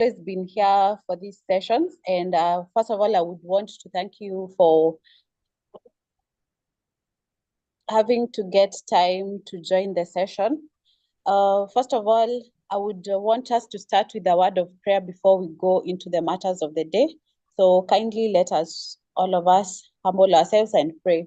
always been here for these sessions. And first of all, I would want to thank you for having to get time to join the session. First of all, I would want us to start with a word of prayer before we go into the matters of the day. So kindly let us, all of us, humble ourselves and pray.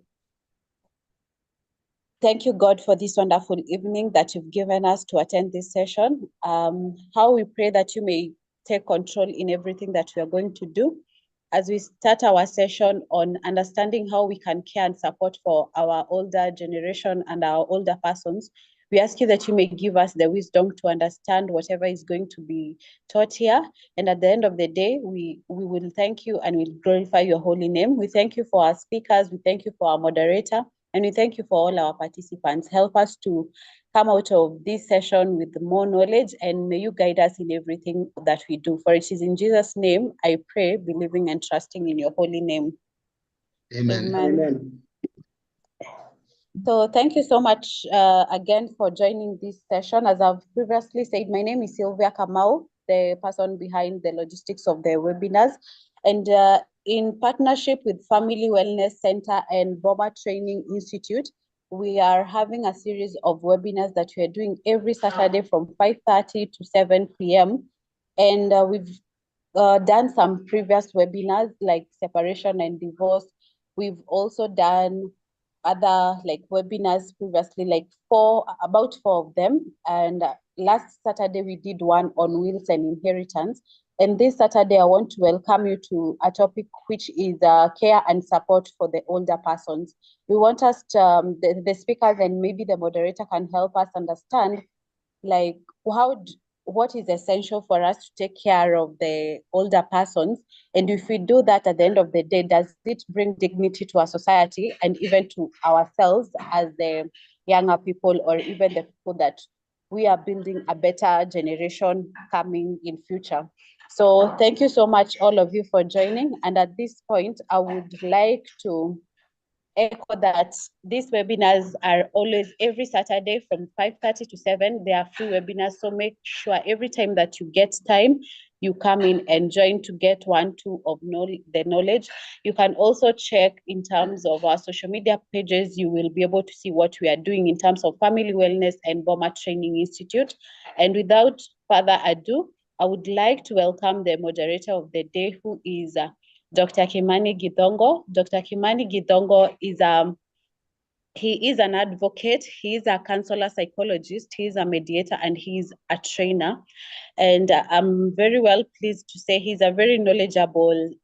Thank you, God, for this wonderful evening that you've given us to attend this session. How we pray that you may take control in everything that we are going to do. As we start our session on understanding how we can care and support for our older generation and our older persons, we ask you that you may give us the wisdom to understand whatever is going to be taught here. And at the end of the day, we will thank you and we'll glorify your holy name. We thank you for our speakers. We thank you for our moderator. And we thank you for all our participants. Help us to come out of this session with more knowledge, and may you guide us in everything that we do. For it is in Jesus' name I pray, believing and trusting in your holy name. Amen. Amen. Amen. So thank you so much again for joining this session. As I've previously said, my name is Sylvia Kamau, the person behind the logistics of the webinars. And in partnership with Family Wellness Center and Boma Training Institute, we are having a series of webinars that we are doing every Saturday from 5:30 to 7 p.m. And we've done some previous webinars like separation and divorce. We've also done other like webinars previously, like about four of them. And last Saturday we did one on wills and inheritance. And this Saturday I want to welcome you to a topic which is care and support for the older persons. We want us to, the speakers and maybe the moderator can help us understand like what is essential for us to take care of the older persons. And if we do that at the end of the day, does it bring dignity to our society and even to ourselves as the younger people, or even the people that we are building a better generation coming in future. So thank you so much, all of you, for joining. And at this point, I would like to echo that these webinars are always every Saturday from 5:30 to 7. They are free webinars, so make sure every time that you get time, you come in and join to get 1-2 of the knowledge. You can also check in terms of our social media pages. You will be able to see what we are doing in terms of Family Wellness and Boma Training Institute. And without further ado, I would like to welcome the moderator of the day, who is Dr. Kimani Githongo. Dr. Kimani Githongo is he is an advocate, he is a counselor psychologist, he is a mediator, and he is a trainer. And I'm very well pleased to say he's a very knowledgeable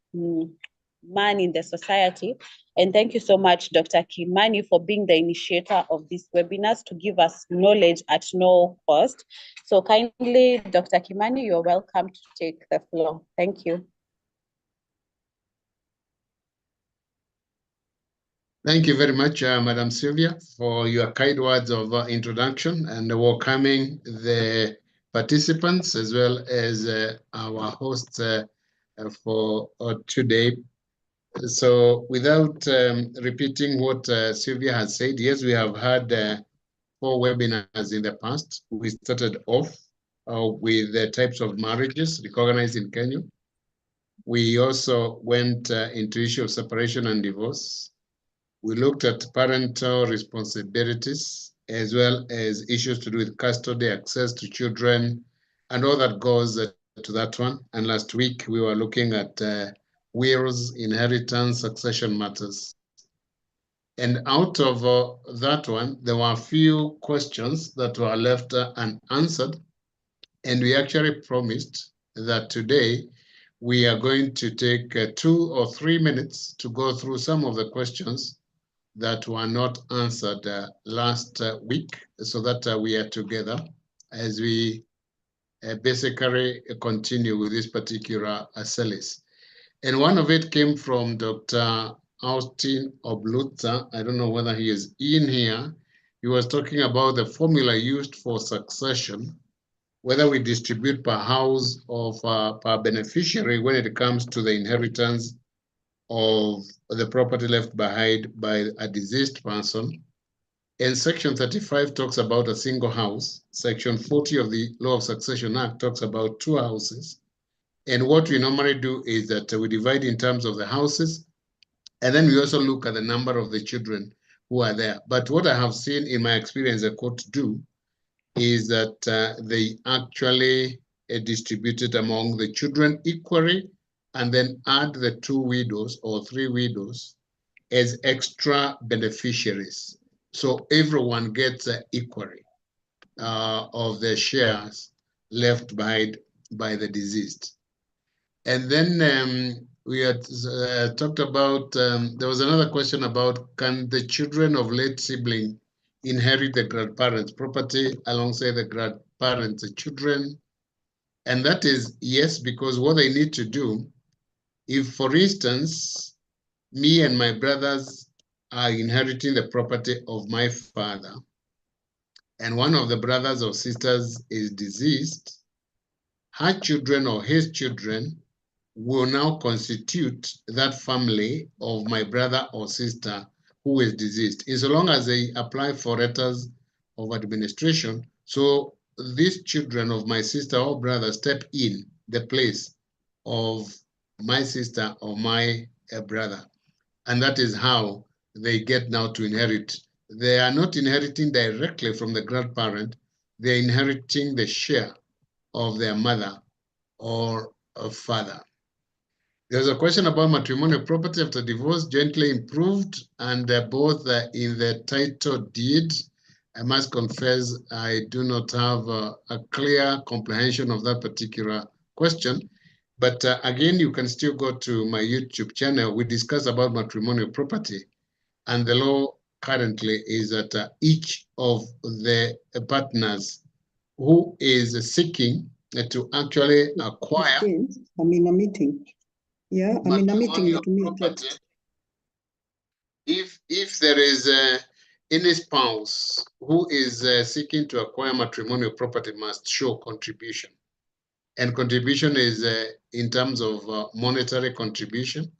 man in the society. And thank you so much, Dr. Kimani, for being the initiator of these webinars to give us knowledge at no cost. So kindly, Dr. Kimani, you're welcome to take the floor. Thank you. Thank you very much, Madam Sylvia, for your kind words of introduction and welcoming the participants as well as our hosts for today. So without repeating what Sylvia has said, yes, we have had 4 webinars in the past. We started off with the types of marriages recognized in Kenya. We also went into issue of separation and divorce. We looked at parental responsibilities as well as issues to do with custody, access to children, and all that goes to that one. And last week, we were looking at wills, inheritance, succession matters. And out of that one, there were a few questions that were left unanswered. And we actually promised that today we are going to take 2 or 3 minutes to go through some of the questions that were not answered last week, so that we are together as we basically continue with this particular series. And one of it came from Dr. Austin Oblutza. I don't know whether he is in here. He was talking about the formula used for succession, whether we distribute per house or per beneficiary when it comes to the inheritance of the property left behind by a deceased person. And Section 35 talks about a single house. Section 40 of the Law of Succession Act talks about 2 houses. And what we normally do is that we divide in terms of the houses, and then we also look at the number of the children who are there. But what I have seen in my experience the court do is that they actually distribute it among the children equally, and then add the 2 widows or 3 widows as extra beneficiaries. So everyone gets equally of the shares left by the deceased. And then we had talked about, there was another question about, can the children of late sibling inherit the grandparents' property alongside the grandparents' children? And that is yes, because what they need to do, if, for instance, me and my brothers are inheriting the property of my father, and one of the brothers or sisters is deceased, her children or his children will now constitute that family of my brother or sister who is deceased, in so long as they apply for letters of administration. So these children of my sister or brother step in the place of my sister or my brother. And that is how they get now to inherit. They are not inheriting directly from the grandparent, they're inheriting the share of their mother or a father. There's a question about matrimonial property after divorce jointly improved, and both in the title deed. I must confess I do not have a clear comprehension of that particular question. But again, you can still go to my YouTube channel. We discuss about matrimonial property, and the law currently is that each of the partners who is seeking to actually acquire I'm in a meeting. Yeah, I'm in a meeting. Let me property, if there is any spouse who is seeking to acquire matrimonial property, must show contribution. And contribution is in terms of monetary contribution,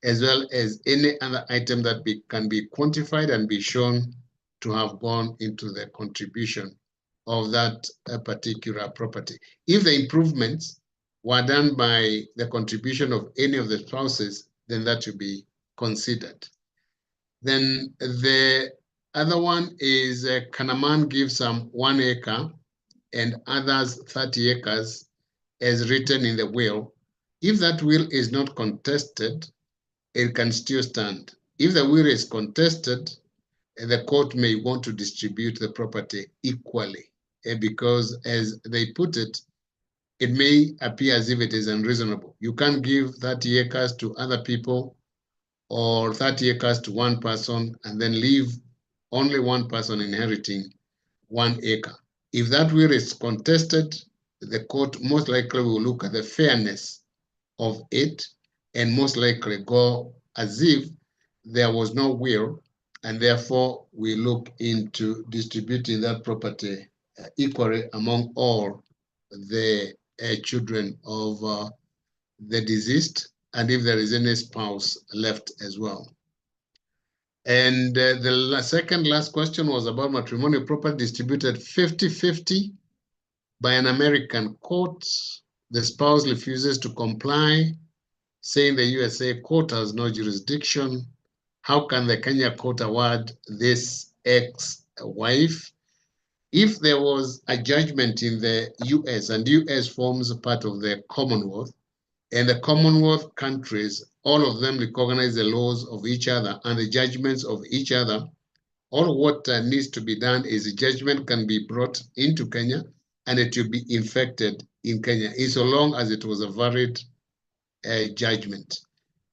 as well as any other item that can be quantified and be shown to have gone into the contribution of that particular property. If the improvements were done by the contribution of any of the spouses, then that should be considered. Then the other one is can a man give some 1 acre and others 30 acres as written in the will? If that will is not contested, it can still stand. If the will is contested, the court may want to distribute the property equally, because as they put it, it may appear as if it is unreasonable. You can't give 30 acres to other people or 30 acres to one person and then leave only one person inheriting 1 acre. If that will is contested, the court most likely will look at the fairness of it and most likely go as if there was no will, and therefore we look into distributing that property equally among all the children of the deceased, and if there is any spouse left as well. And the second last question was about matrimonial property distributed 50-50 by an American court. The spouse refuses to comply, saying the USA court has no jurisdiction. How can the Kenya court award this ex-wife? If there was a judgment in the US, and US forms part of the Commonwealth, and the Commonwealth countries, all of them recognize the laws of each other and the judgments of each other, all what needs to be done is a judgment can be brought into Kenya and it will be infected in Kenya, in so long as it was a valid judgment.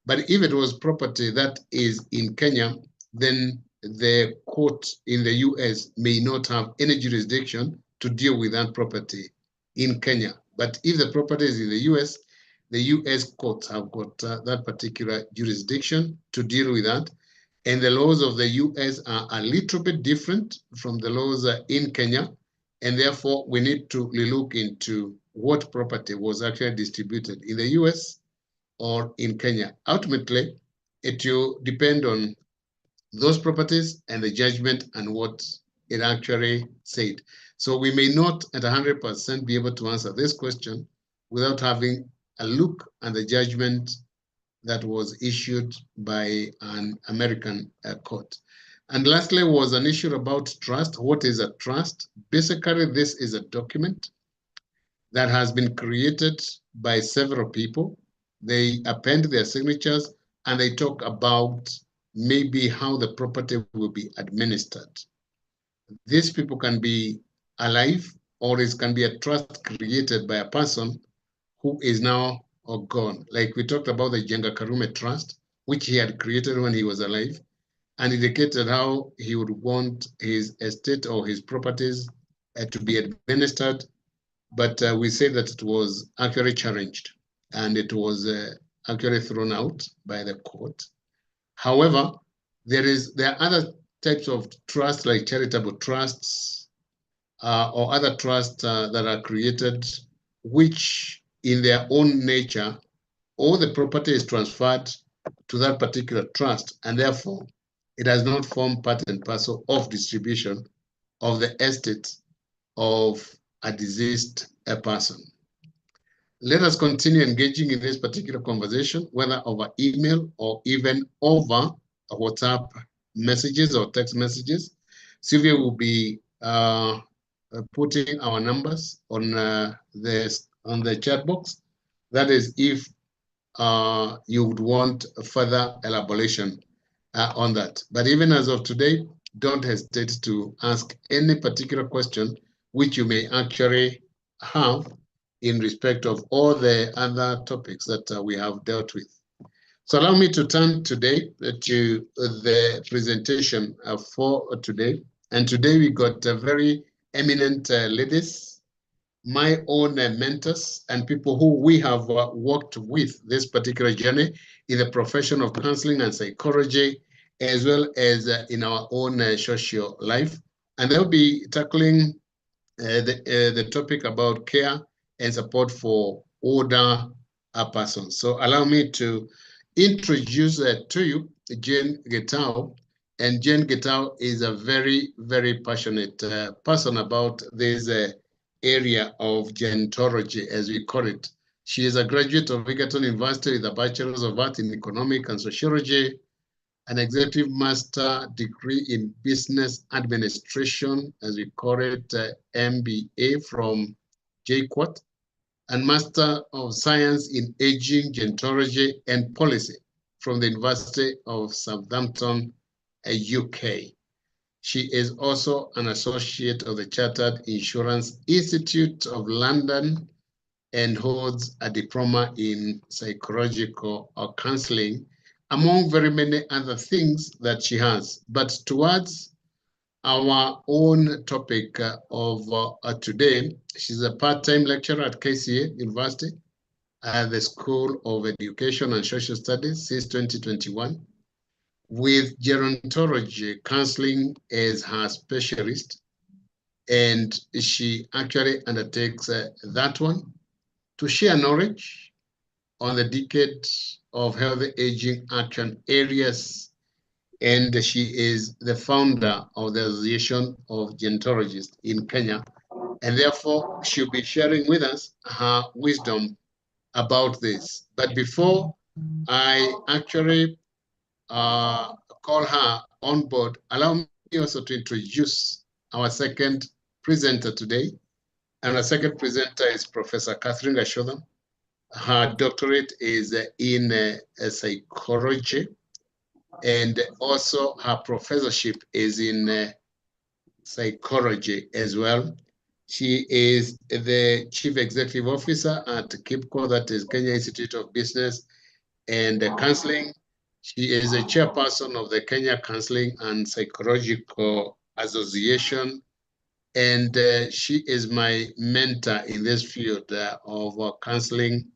But if it was property that is in Kenya, then the court in the US may not have any jurisdiction to deal with that property in Kenya. But if the property is in the US courts have got that particular jurisdiction to deal with that. And the laws of the US are a little bit different from the laws in Kenya. And therefore, we need to look into what property was actually distributed in the US or in Kenya. Ultimately, it will depend on those properties and the judgment and what it actually said. So we may not at 100% be able to answer this question without having a look at the judgment that was issued by an American court. And lastly was an issue about trust. What is a trust? Basically, this is a document that has been created by several people. They append their signatures and they talk about maybe how the property will be administered. These people can be alive, or it can be a trust created by a person who is now or gone. Like we talked about the Jenga Karume Trust, which he had created when he was alive, and indicated how he would want his estate or his properties to be administered. But we say that it was actually challenged and it was actually thrown out by the court. However, there are other types of trusts like charitable trusts or other trusts that are created, which in their own nature, all the property is transferred to that particular trust, and therefore it does not form part and parcel of distribution of the estate of a deceased person. Let us continue engaging in this particular conversation, whether over email or even over WhatsApp messages or text messages. Sylvia will be putting our numbers on the chat box. That is, if you would want further elaboration on that. But even as of today, don't hesitate to ask any particular question which you may actually have in respect of all the other topics that we have dealt with. So allow me to turn today to the presentation for today. And today we got very eminent ladies, my own mentors and people who we have worked with this particular journey in the profession of counseling and psychology, as well as in our own social life. And they'll be tackling the topic about care and support for older persons. So allow me to introduce to you Jane Githongo. And Jane Githongo is a very, very passionate person about this area of gerontology, as we call it. She is a graduate of Egerton University with a Bachelor's of Arts in Economic and Sociology, an executive master degree in business administration, as we call it, MBA from JQuat, and master of science in aging, gerontology, and policy from the University of Southampton, UK. She is also an associate of the Chartered Insurance Institute of London and holds a diploma in psychological counseling, among very many other things that she has. But towards our own topic of today, she's a part-time lecturer at KCA University at the School of Education and Social Studies since 2021, with gerontology counseling as her specialist. And she actually undertakes that one to share knowledge on the decade of healthy aging action areas. And she is the founder of the Association of Gerontologists in Kenya. And therefore, she'll be sharing with us her wisdom about this. But before I actually call her on board, allow me also to introduce our second presenter today. And our second presenter is Professor Catherine Gashotham. Her doctorate is in psychology, and also her professorship is in psychology as well. She is the Chief Executive Officer at KIPCO, that is Kenya Institute of Business and Counseling. She is a chairperson of the Kenya Counseling and Psychological Association, and she is my mentor in this field of counseling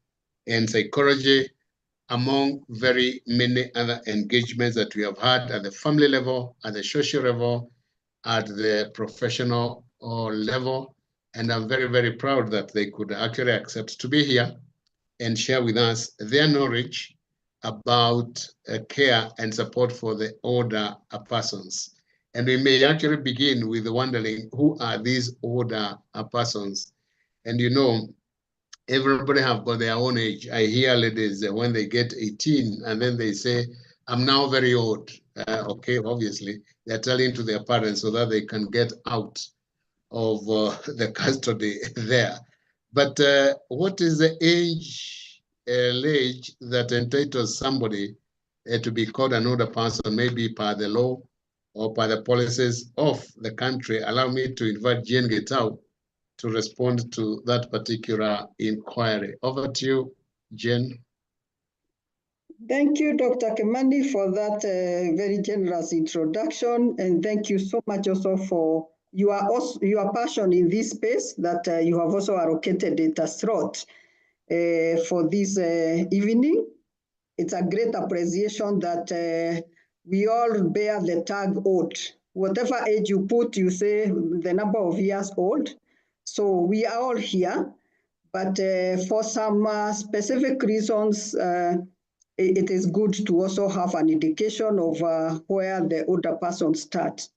and psychology, among very many other engagements that we have had at the family level, at the social level, at the professional level. And I'm very, very proud that they could actually accept to be here and share with us their knowledge about care and support for the older persons. And we may actually begin with wondering, who are these older persons? And you know, everybody have got their own age. I hear ladies when they get 18 and then they say, I'm now very old. Okay, obviously, they're telling to their parents so that they can get out of the custody there. But what is the age that entitles somebody to be called an older person, maybe by the law or by the policies of the country? Allow me to invite Jane Githongo to respond to that particular inquiry. Over to you, Jane. Thank you, Dr. Kimani, for that very generous introduction. And thank you so much also for your passion in this space that you have also allocated it a slot for this evening. It's a great appreciation that we all bear the tag old. Whatever age you put, you say the number of years old. So we are all here, but for some specific reasons, it is good to also have an indication of where the older person starts.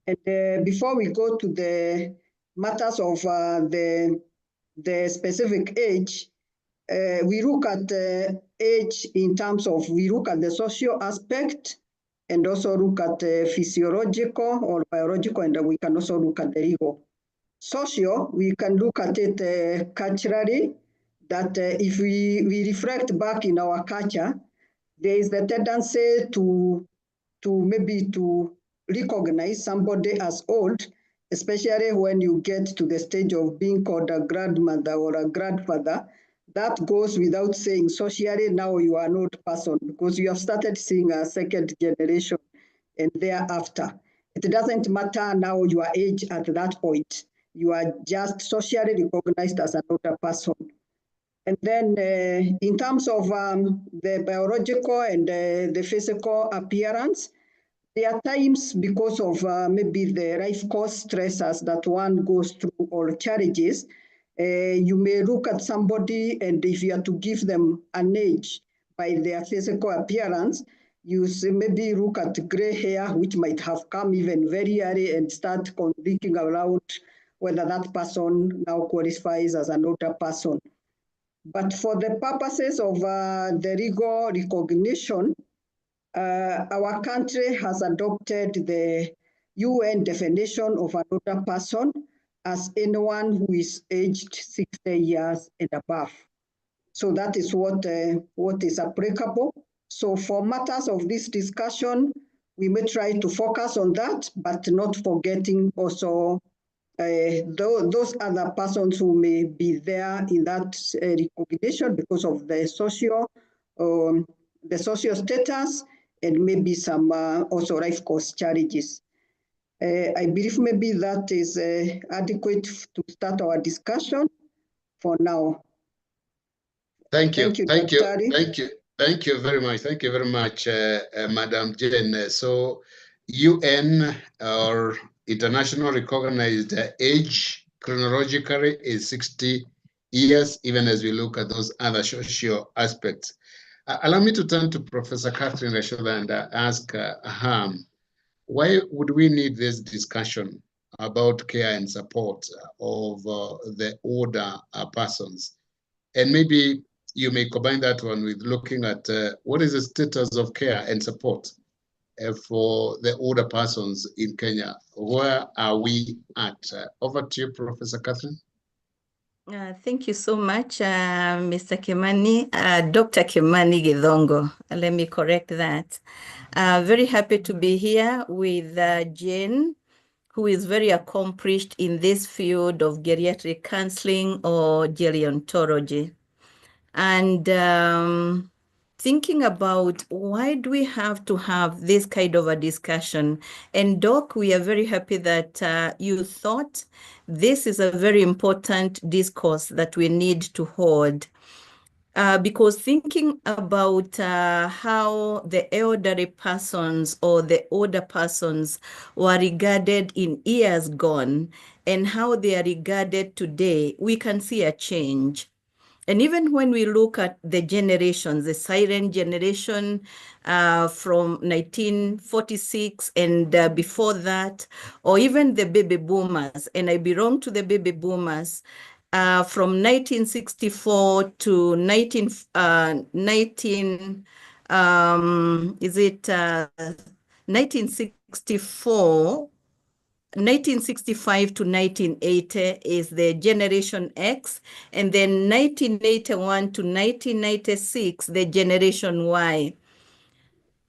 And before we go to the matters of the specific age, we look at age in terms of, we look at the social aspect and also look at physiological or biological, and we can also look at the legal. Social, we can look at it culturally, that if we reflect back in our culture, there is the tendency to maybe to recognize somebody as old, especially when you get to the stage of being called a grandmother or a grandfather. That goes without saying. Socially, now you are an old person because you have started seeing a second generation and thereafter. It doesn't matter now your age at that point. You are just socially recognized as an older person. And then in terms of the biological and the physical appearance, there are times because of maybe the life course stressors that one goes through or challenges, you may look at somebody, and if you are to give them an age by their physical appearance, you maybe look at gray hair, which might have come even very early, and start thinking around whether that person now qualifies as an older person. But for the purposes of the legal recognition, our country has adopted the UN definition of an older person as anyone who is aged 60 years and above. So that is what is applicable. So for matters of this discussion, we may try to focus on that, but not forgetting also those other persons who may be there in that recognition because of the social status and maybe some also life course challenges. I believe maybe that is adequate to start our discussion for now. Thank you. Thank Thank you very much. Thank you very much, Madam Jane. So UN or international recognized age chronologically is 60 years, even as we look at those other social aspects. Allow me to turn to Professor Catherine Reshoda and ask her, why would we need this discussion about care and support of the older persons? And maybe you may combine that one with looking at what is the status of care and support for the older persons in Kenya. Where are we at? Over to you, Professor Catherine. Thank you so much, Mr. Kimani, Dr. Kimani Githongo. Let me correct that. Very happy to be here with Jane, who is very accomplished in this field of geriatric counseling or gerontology. And thinking about why do we have to have this kind of a discussion? And Doc, we are very happy that you thought this is a very important discourse that we need to hold. Because thinking about how the elderly persons or the older persons were regarded in years gone and how they are regarded today, we can see a change. And even when we look at the generations, the silent generation from 1946 and before that, or even the baby boomers, and I belong to the baby boomers, from 1964 to 1964, 1965 to 1980 is the Generation X, and then 1981 to 1996, the Generation Y.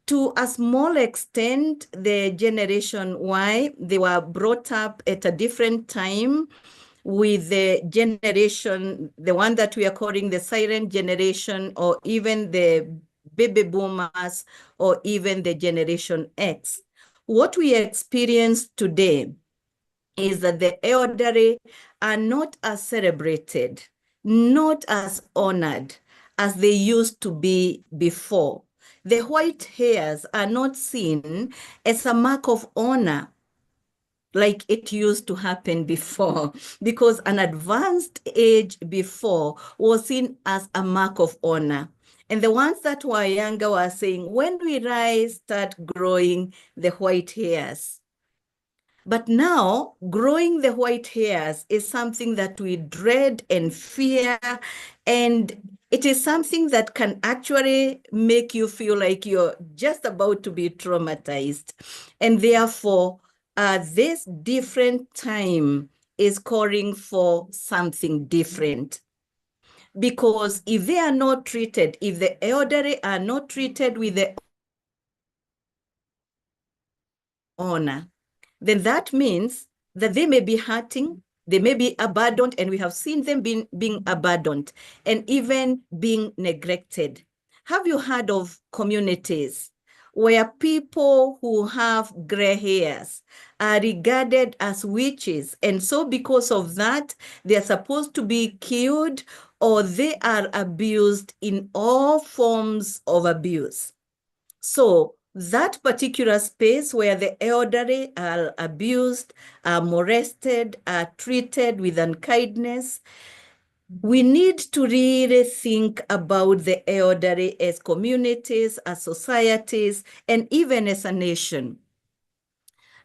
To a small extent, the Generation Y, they were brought up at a different time with the generation, the one that we are calling the silent generation, or even the baby boomers, or even the Generation X. What we experience today is that the elderly are not as celebrated, not as honored as they used to be before. The white hairs are not seen as a mark of honor like it used to happen before, because an advanced age before was seen as a mark of honor. And the ones that were younger were saying, when we rise, start growing the white hairs. But now, growing the white hairs is something that we dread and fear, and it is something that can actually make you feel like you're just about to be traumatized. And therefore, this different time is calling for something different. Because if they are not treated, if the elderly are not treated with the honor, then that means that they may be hurting, they may be abandoned, and we have seen them being abandoned and even being neglected. Have you heard of communities where people who have gray hairs are regarded as witches, and so because of that, they are supposed to be killed, or they are abused in all forms of abuse? So that particular space where the elderly are abused, are molested, are treated with unkindness, we need to really think about the elderly as communities, as societies, and even as a nation.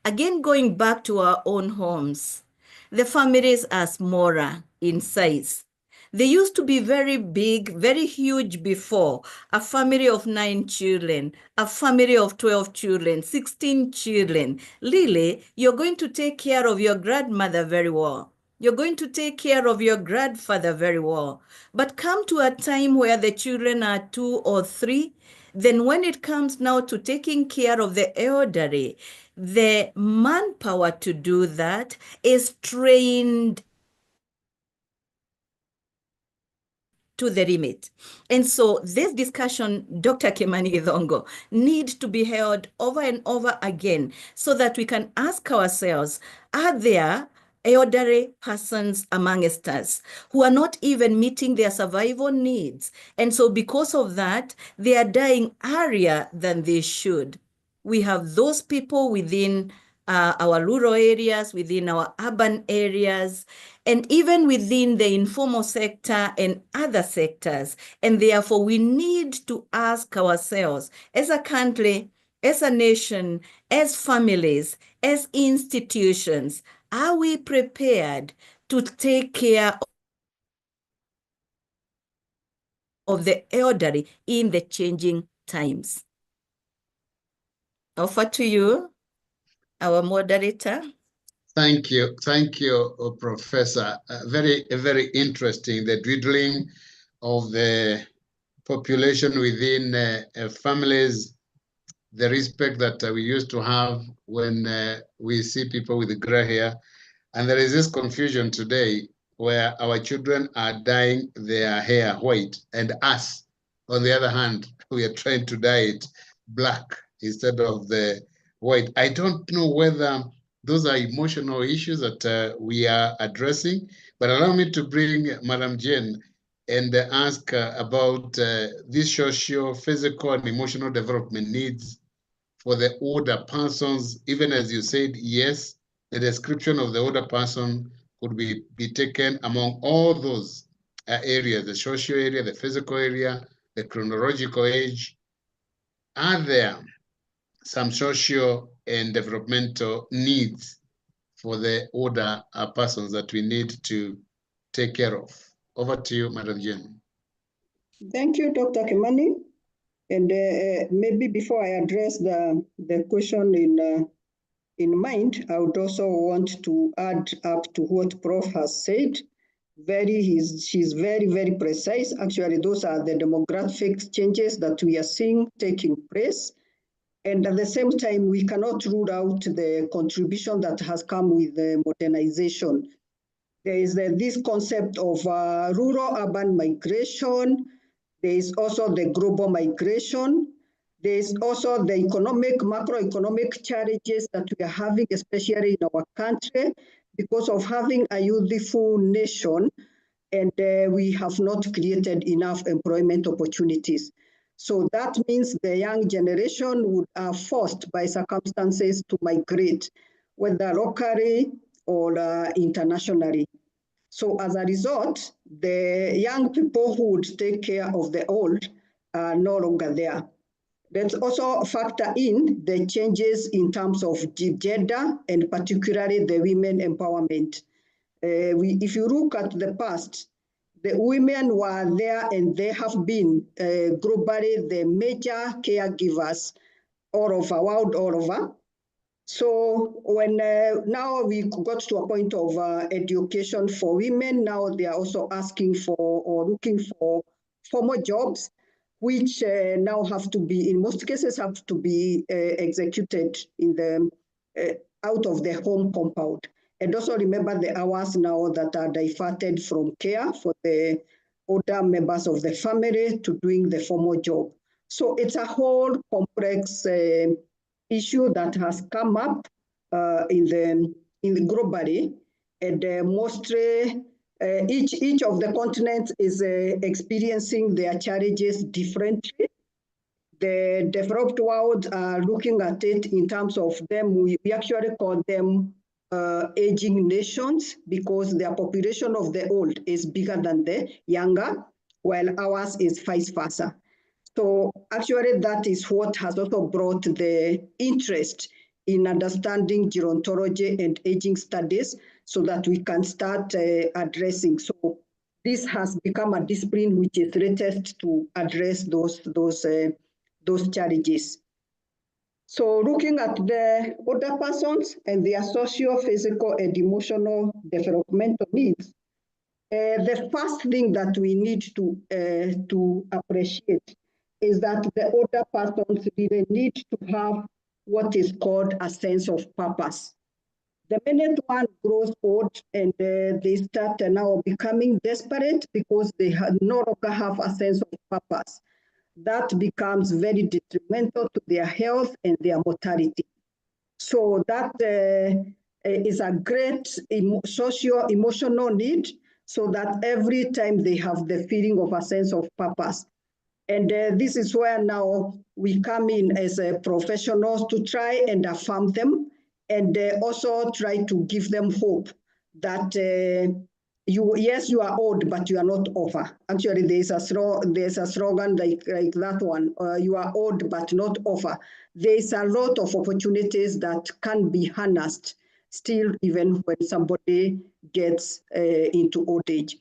Again, going back to our own homes, the families are smaller in size. They used to be very big, very huge before. A family of 9 children, a family of 12 children, 16 children. Really, you're going to take care of your grandmother very well. You're going to take care of your grandfather very well. But come to a time where the children are 2 or 3, then when it comes now to taking care of the elderly, the manpower to do that is trained to the limit. And so this discussion, Dr. Kimani Githongo, needs to be held over and over again so that we can ask ourselves, are there elderly persons amongst us who are not even meeting their survival needs? And so because of that, they are dying earlier than they should. We have those people within our rural areas, within our urban areas, and even within the informal sector and other sectors. And therefore, we need to ask ourselves, as a country, as a nation, as families, as institutions, are we prepared to take care of the elderly in the changing times? Over to you, our moderator. Thank you, Professor. Very interesting, the dwindling of the population within families, the respect that we used to have when we see people with gray hair. And there is this confusion today where our children are dyeing their hair white, and us, on the other hand, we are trying to dye it black instead of the white. I don't know whether those are emotional issues that we are addressing, but allow me to bring Madam Jane and ask about these social, physical, and emotional development needs for the older persons. Even as you said, yes, the description of the older person could be taken among all those areas, the social area, the physical area, the chronological age. Are there some social and developmental needs for the older persons that we need to take care of. Over to you, Madam Jane. Thank you, Dr. Kimani. And maybe before I address the question in mind, I would also want to add up to what Prof has said. She's very, very precise. Actually, those are the demographic changes that we are seeing taking place. And at the same time, we cannot rule out the contribution that has come with the modernization. There is this concept of rural-urban migration. There is also the global migration. There is also the macroeconomic challenges that we are having, especially in our country, because of having a youthful nation, and we have not created enough employment opportunities. So that means the young generation are forced by circumstances to migrate, whether locally or internationally. So as a result, the young people who would take care of the old are no longer there. Let's also factor in the changes in terms of gender and particularly the women empowerment. If you look at the past, the women were there and they have been globally the major caregivers all over, world all over. So when now we got to a point of education for women, now they are also asking for or looking for formal jobs, which now have to be, in most cases, have to be executed in the out of the home compound. And also remember the hours now that are diverted from care for the older members of the family to doing the formal job. So it's a whole complex issue that has come up in the globally, and mostly each of the continents is experiencing their challenges differently. The developed world are looking at it in terms of them. We actually call them aging nations because their population of the old is bigger than the younger, while ours is vice versa. So actually that is what has also brought the interest in understanding gerontology and aging studies so that we can start addressing. So this has become a discipline which is latest to address those challenges. So looking at the older persons and their socio-physical and emotional developmental needs, the first thing that we need to appreciate is that the older persons really need to have what is called a sense of purpose. The minute one grows old and they start now becoming desperate because they no longer have a sense of purpose, that becomes very detrimental to their health and their mortality. So that is a great socio-emotional need, so that every time they have the feeling of a sense of purpose. And this is where now we come in as professionals to try and affirm them and also try to give them hope that yes, you are old, but you are not over. Actually, there's a slogan like that one, you are old, but not over. There's a lot of opportunities that can be harnessed still, even when somebody gets into old age.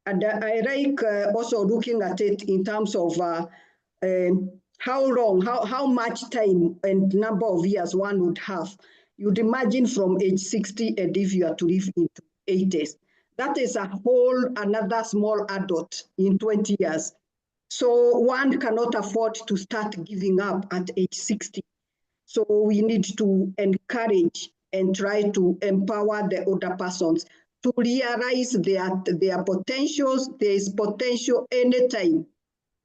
And I like also looking at it in terms of how long, how much time and number of years one would have. You'd imagine from age 60, and if you are to live into 80s, that is a whole another small adult in 20 years. So one cannot afford to start giving up at age 60. So we need to encourage and try to empower the older persons to realize their potentials. There is potential anytime.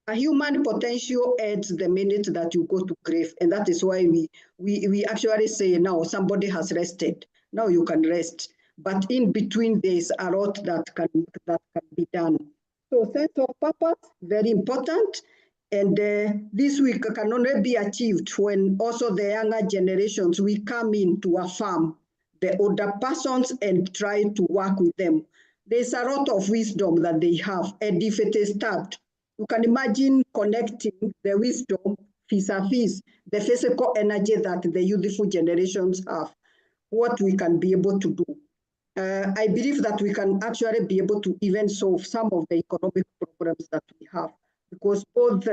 A human potential ends the minute that you go to grave. And that is why we actually say now somebody has rested. Now you can rest. But in between, there is a lot that can be done. So sense of purpose, very important. And this week can only be achieved when also the younger generations, we come in to affirm the older persons and try to work with them. There's a lot of wisdom that they have, and if it is tapped, you can imagine connecting the wisdom vis-a-vis the physical energy that the youthful generations have, what we can be able to do. I believe that we can actually be able to even solve some of the economic problems that we have, because both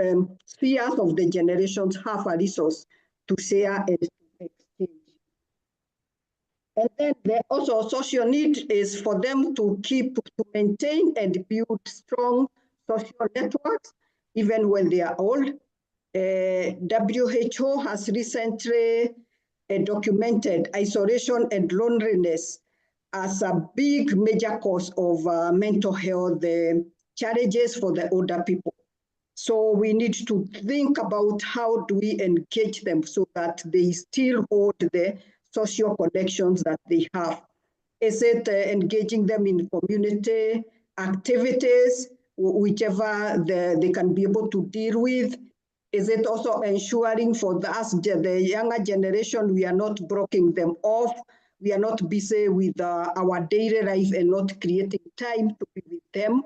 spheres of the generations have a resource to share and to exchange. And then the also social need is for them to maintain and build strong social networks, even when they are old. WHO has recently documented isolation and loneliness as a big major cause of mental health challenges for the older people. So we need to think about how do we engage them so that they still hold the social connections that they have. Is it engaging them in community activities, whichever they can be able to deal with? Is it also ensuring for us, the younger generation, we are not breaking them off, we are not busy with our daily life and not creating time to be with them?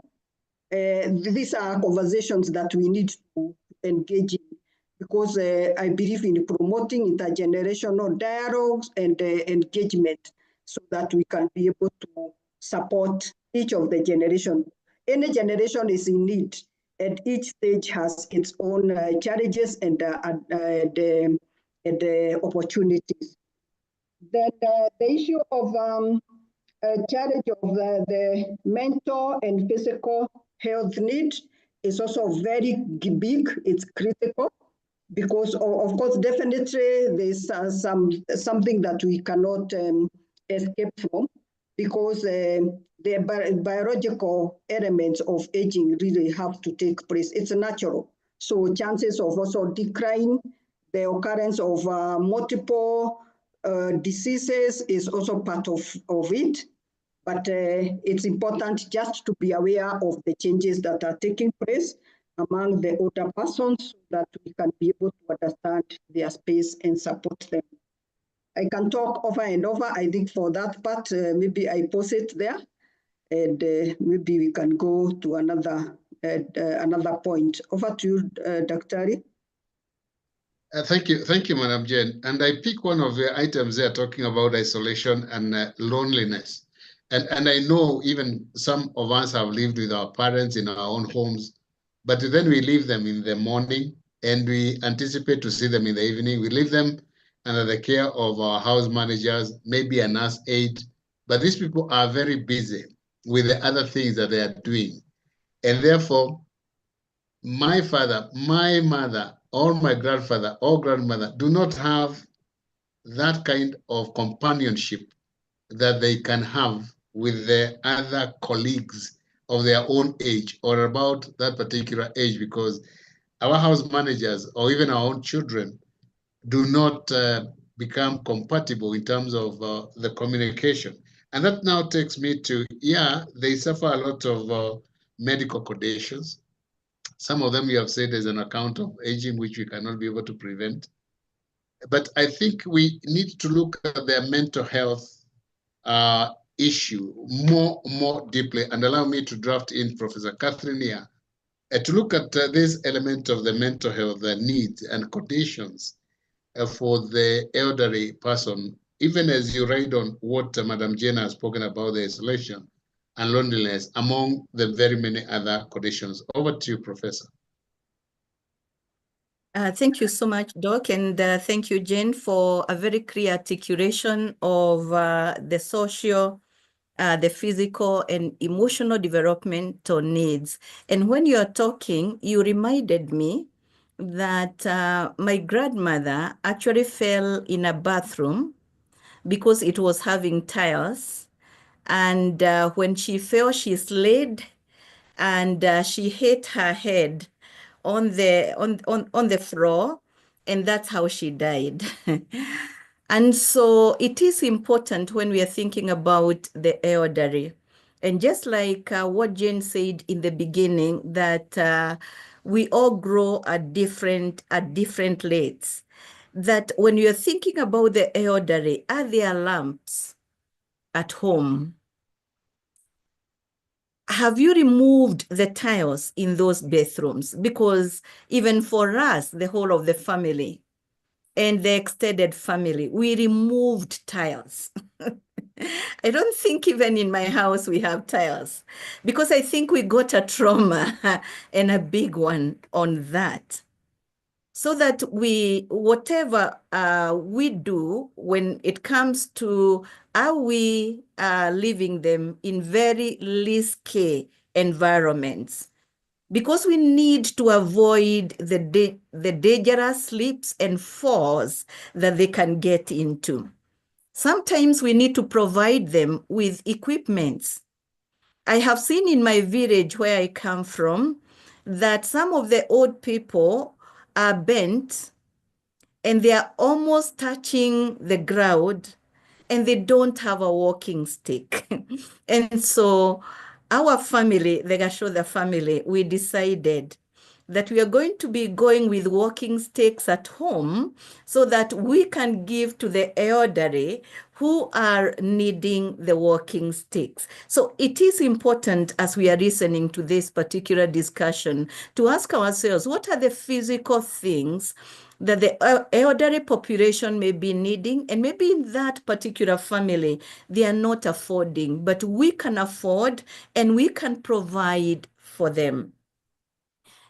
These are conversations that we need to engage in, because I believe in promoting intergenerational dialogues and engagement so that we can be able to support each of the generation. Any generation is in need, and each stage has its own challenges and the opportunities. Then the issue of challenge of the mental and physical health need is also very big. It's critical because, of course, definitely there's something that we cannot escape from, because the biological elements of aging really have to take place. It's natural. So chances of also decline, the occurrence of multiple diseases is also part of it. But it's important just to be aware of the changes that are taking place among the older persons so that we can be able to understand their space and support them. I can talk over and over. I think for that part, maybe I pause it there, and maybe we can go to another point. Over to you, Dr. Thank you, Madam Jane. And I pick one of the items there talking about isolation and loneliness. And I know even some of us have lived with our parents in our own homes, but then we leave them in the morning and we anticipate to see them in the evening. We leave them under the care of our house managers, maybe a nurse aide, but these people are very busy with the other things that they are doing. And therefore, my father, my mother, or my grandfather or grandmother do not have that kind of companionship that they can have with their other colleagues of their own age or about that particular age, because our house managers or even our own children do not become compatible in terms of the communication. And that now takes me to, yeah, they suffer a lot of medical conditions. Some of them you have said is an account of aging, which we cannot be able to prevent. But I think we need to look at their mental health issue more deeply, and allow me to draft in Professor Catherine here to look at this element of the mental health needs and conditions for the elderly person, even as you write on what Madam Jane has spoken about, the isolation and loneliness, among the very many other conditions. Over to you, Professor. Thank you so much, Doc, and thank you, Jane, for a very clear articulation of the social, the physical, and emotional developmental needs. And when you're talking, you reminded me that my grandmother actually fell in a bathroom because it was having tiles. And when she fell, she slid and she hit her head on the floor, and that's how she died. And so it is important when we are thinking about the elderly. And just like what Jane said in the beginning, that we all grow at different rates, that when you're thinking about the elderly, are there lamps at home? Have you removed the tiles in those bathrooms? Because even for us, the whole of the family and the extended family, we removed tiles. I don't think even in my house we have tiles, because I think we got a trauma and a big one on that. So that whatever we do when it comes to, are we leaving them in very risky environments? Because we need to avoid the dangerous slips and falls that they can get into. Sometimes we need to provide them with equipments. I have seen in my village where I come from that some of the old people are bent and they are almost touching the ground and they don't have a walking stick. And so our family, the Gashoda family, we decided that we are going to be going with walking sticks at home so that we can give to the elderly who are needing the walking sticks. So it is important, as we are listening to this particular discussion, to ask ourselves, what are the physical things that the elderly population may be needing, and maybe in that particular family, they are not affording, but we can afford and we can provide for them.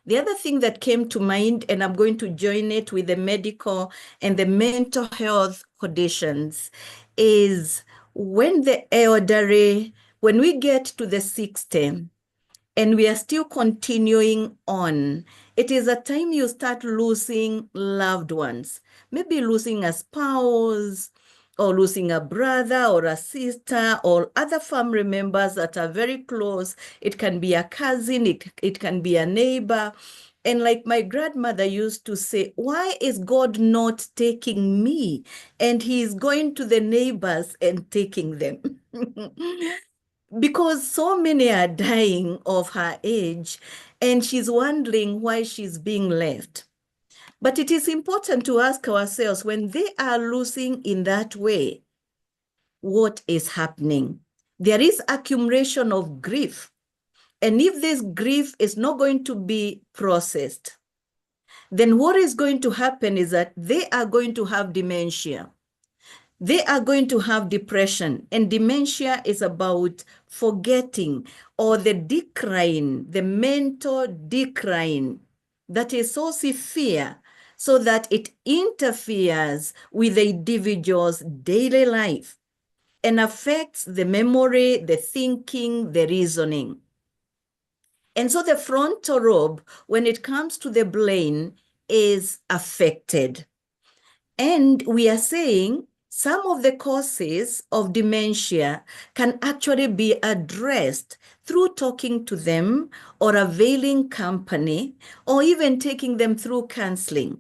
The other thing that came to mind, and I'm going to join it with the medical and the mental health conditions, is when the elderly, when we get to the 60, and we are still continuing on, it is a time you start losing loved ones, maybe losing a spouse or losing a brother or a sister or other family members that are very close. It can be a cousin, it can be a neighbor. And like my grandmother used to say, why is God not taking me? And he's going to the neighbors and taking them. Because so many are dying of her age, and she's wondering why she's being left. But it is important to ask ourselves, when they are losing in that way, what is happening? There is accumulation of grief. And if this grief is not going to be processed, then what is going to happen is that they are going to have dementia. They are going to have depression, and dementia is about forgetting, or the decline, the mental decline that is so severe so that it interferes with the individual's daily life and affects the memory, the thinking, the reasoning. And so the frontal lobe, when it comes to the brain, is affected. And we are saying some of the causes of dementia can actually be addressed through talking to them or availing company or even taking them through counseling.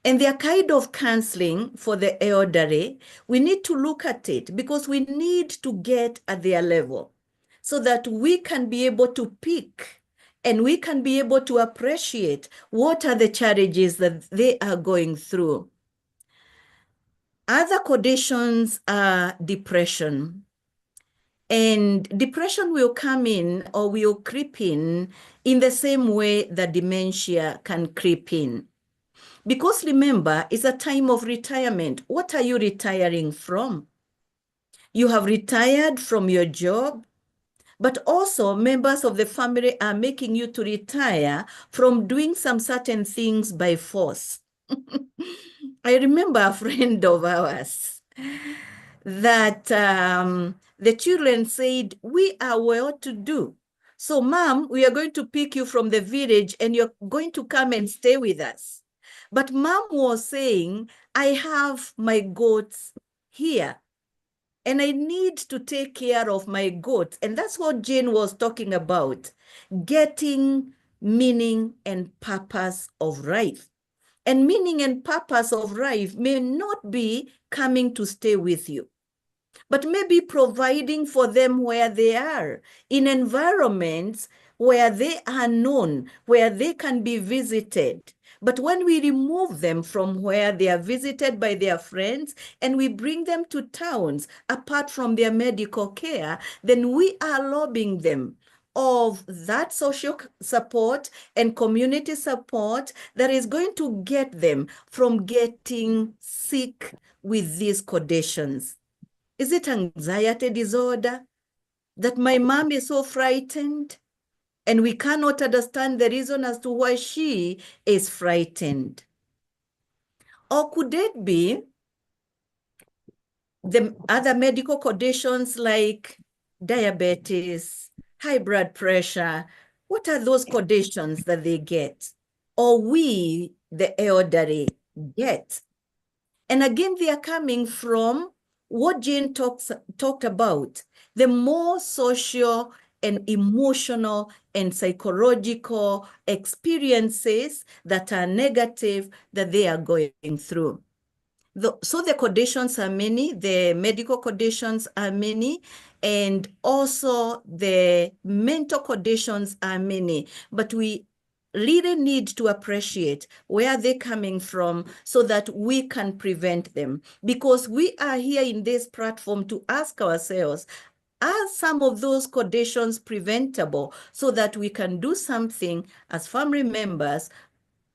And the kind of counseling for the elderly, we need to look at it because we need to get at their level so that we can be able to pick and we can be able to appreciate what are the challenges that they are going through. Other conditions are depression. And depression will come in or will creep in the same way that dementia can creep in. Because remember, it's a time of retirement. What are you retiring from? You have retired from your job, but also members of the family are making you to retire from doing some certain things by force. I remember a friend of ours that the children said, we are well to do. So, Mom, we are going to pick you from the village and you're going to come and stay with us. But Mom was saying, I have my goats here and I need to take care of my goats. And that's what Jane was talking about, getting meaning and purpose of life. And meaning and purpose of life may not be coming to stay with you, but maybe providing for them where they are, in environments where they are known, where they can be visited. But when we remove them from where they are visited by their friends and we bring them to towns apart from their medical care, then we are robbing them of that social support and community support that is going to get them from getting sick with these conditions. Is it anxiety disorder? That my mom is so frightened and we cannot understand the reason as to why she is frightened? Or could it be the other medical conditions like diabetes, high blood pressure? What are those conditions that they get? Or we, the elderly, get? And again, they are coming from what Jane talked about, the more social and emotional and psychological experiences that are negative that they are going through. So the conditions are many, the medical conditions are many, and also the mental conditions are many, but we really need to appreciate where they're coming from so that we can prevent them. Because we are here in this platform to ask ourselves, are some of those conditions preventable so that we can do something as family members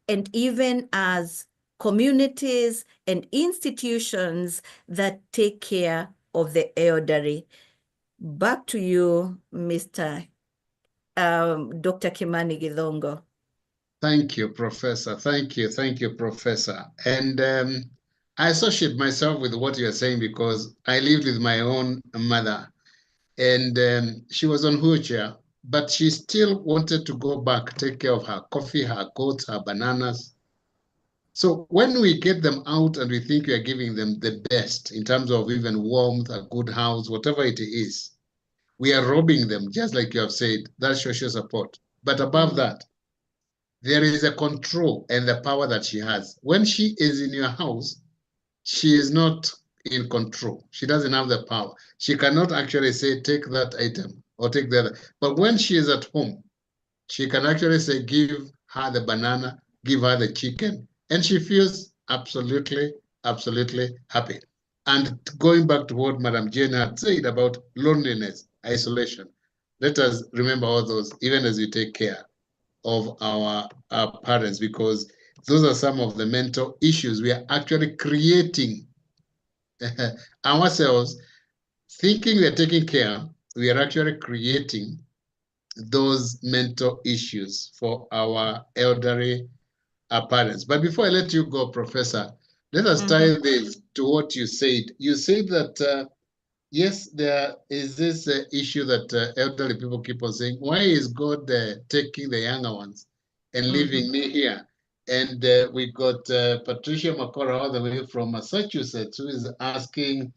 and even as communities and institutions that take care of the elderly? Back to you, Dr. Kimani Githongo. Thank you, Professor. Thank you, Professor. And I associate myself with what you're saying because I lived with my own mother, and she was on wheelchair, but she still wanted to go back, take care of her coffee, her goats, her bananas. So when we get them out and we think we are giving them the best in terms of even warmth, a good house, whatever it is, we are robbing them, just like you have said, that's social support. But above that, there is a control and the power that she has. When she is in your house, she is not in control. She doesn't have the power. She cannot actually say, take that item or take the other. But when she is at home, she can actually say, give her the banana, give her the chicken, and she feels absolutely, absolutely happy. And going back to what Madam Jane had said about loneliness, isolation, let us remember all those, even as we take care of our parents, because those are some of the mental issues we are actually creating ourselves. Thinking we are taking care, we are actually creating those mental issues for our elderly parents. But before I let you go, Professor, let us tie this to what you said. You said that yes, there is this issue that elderly people keep on saying, why is God taking the younger ones and leaving me here? And we got Patricia Makora all the way from Massachusetts, who is asking,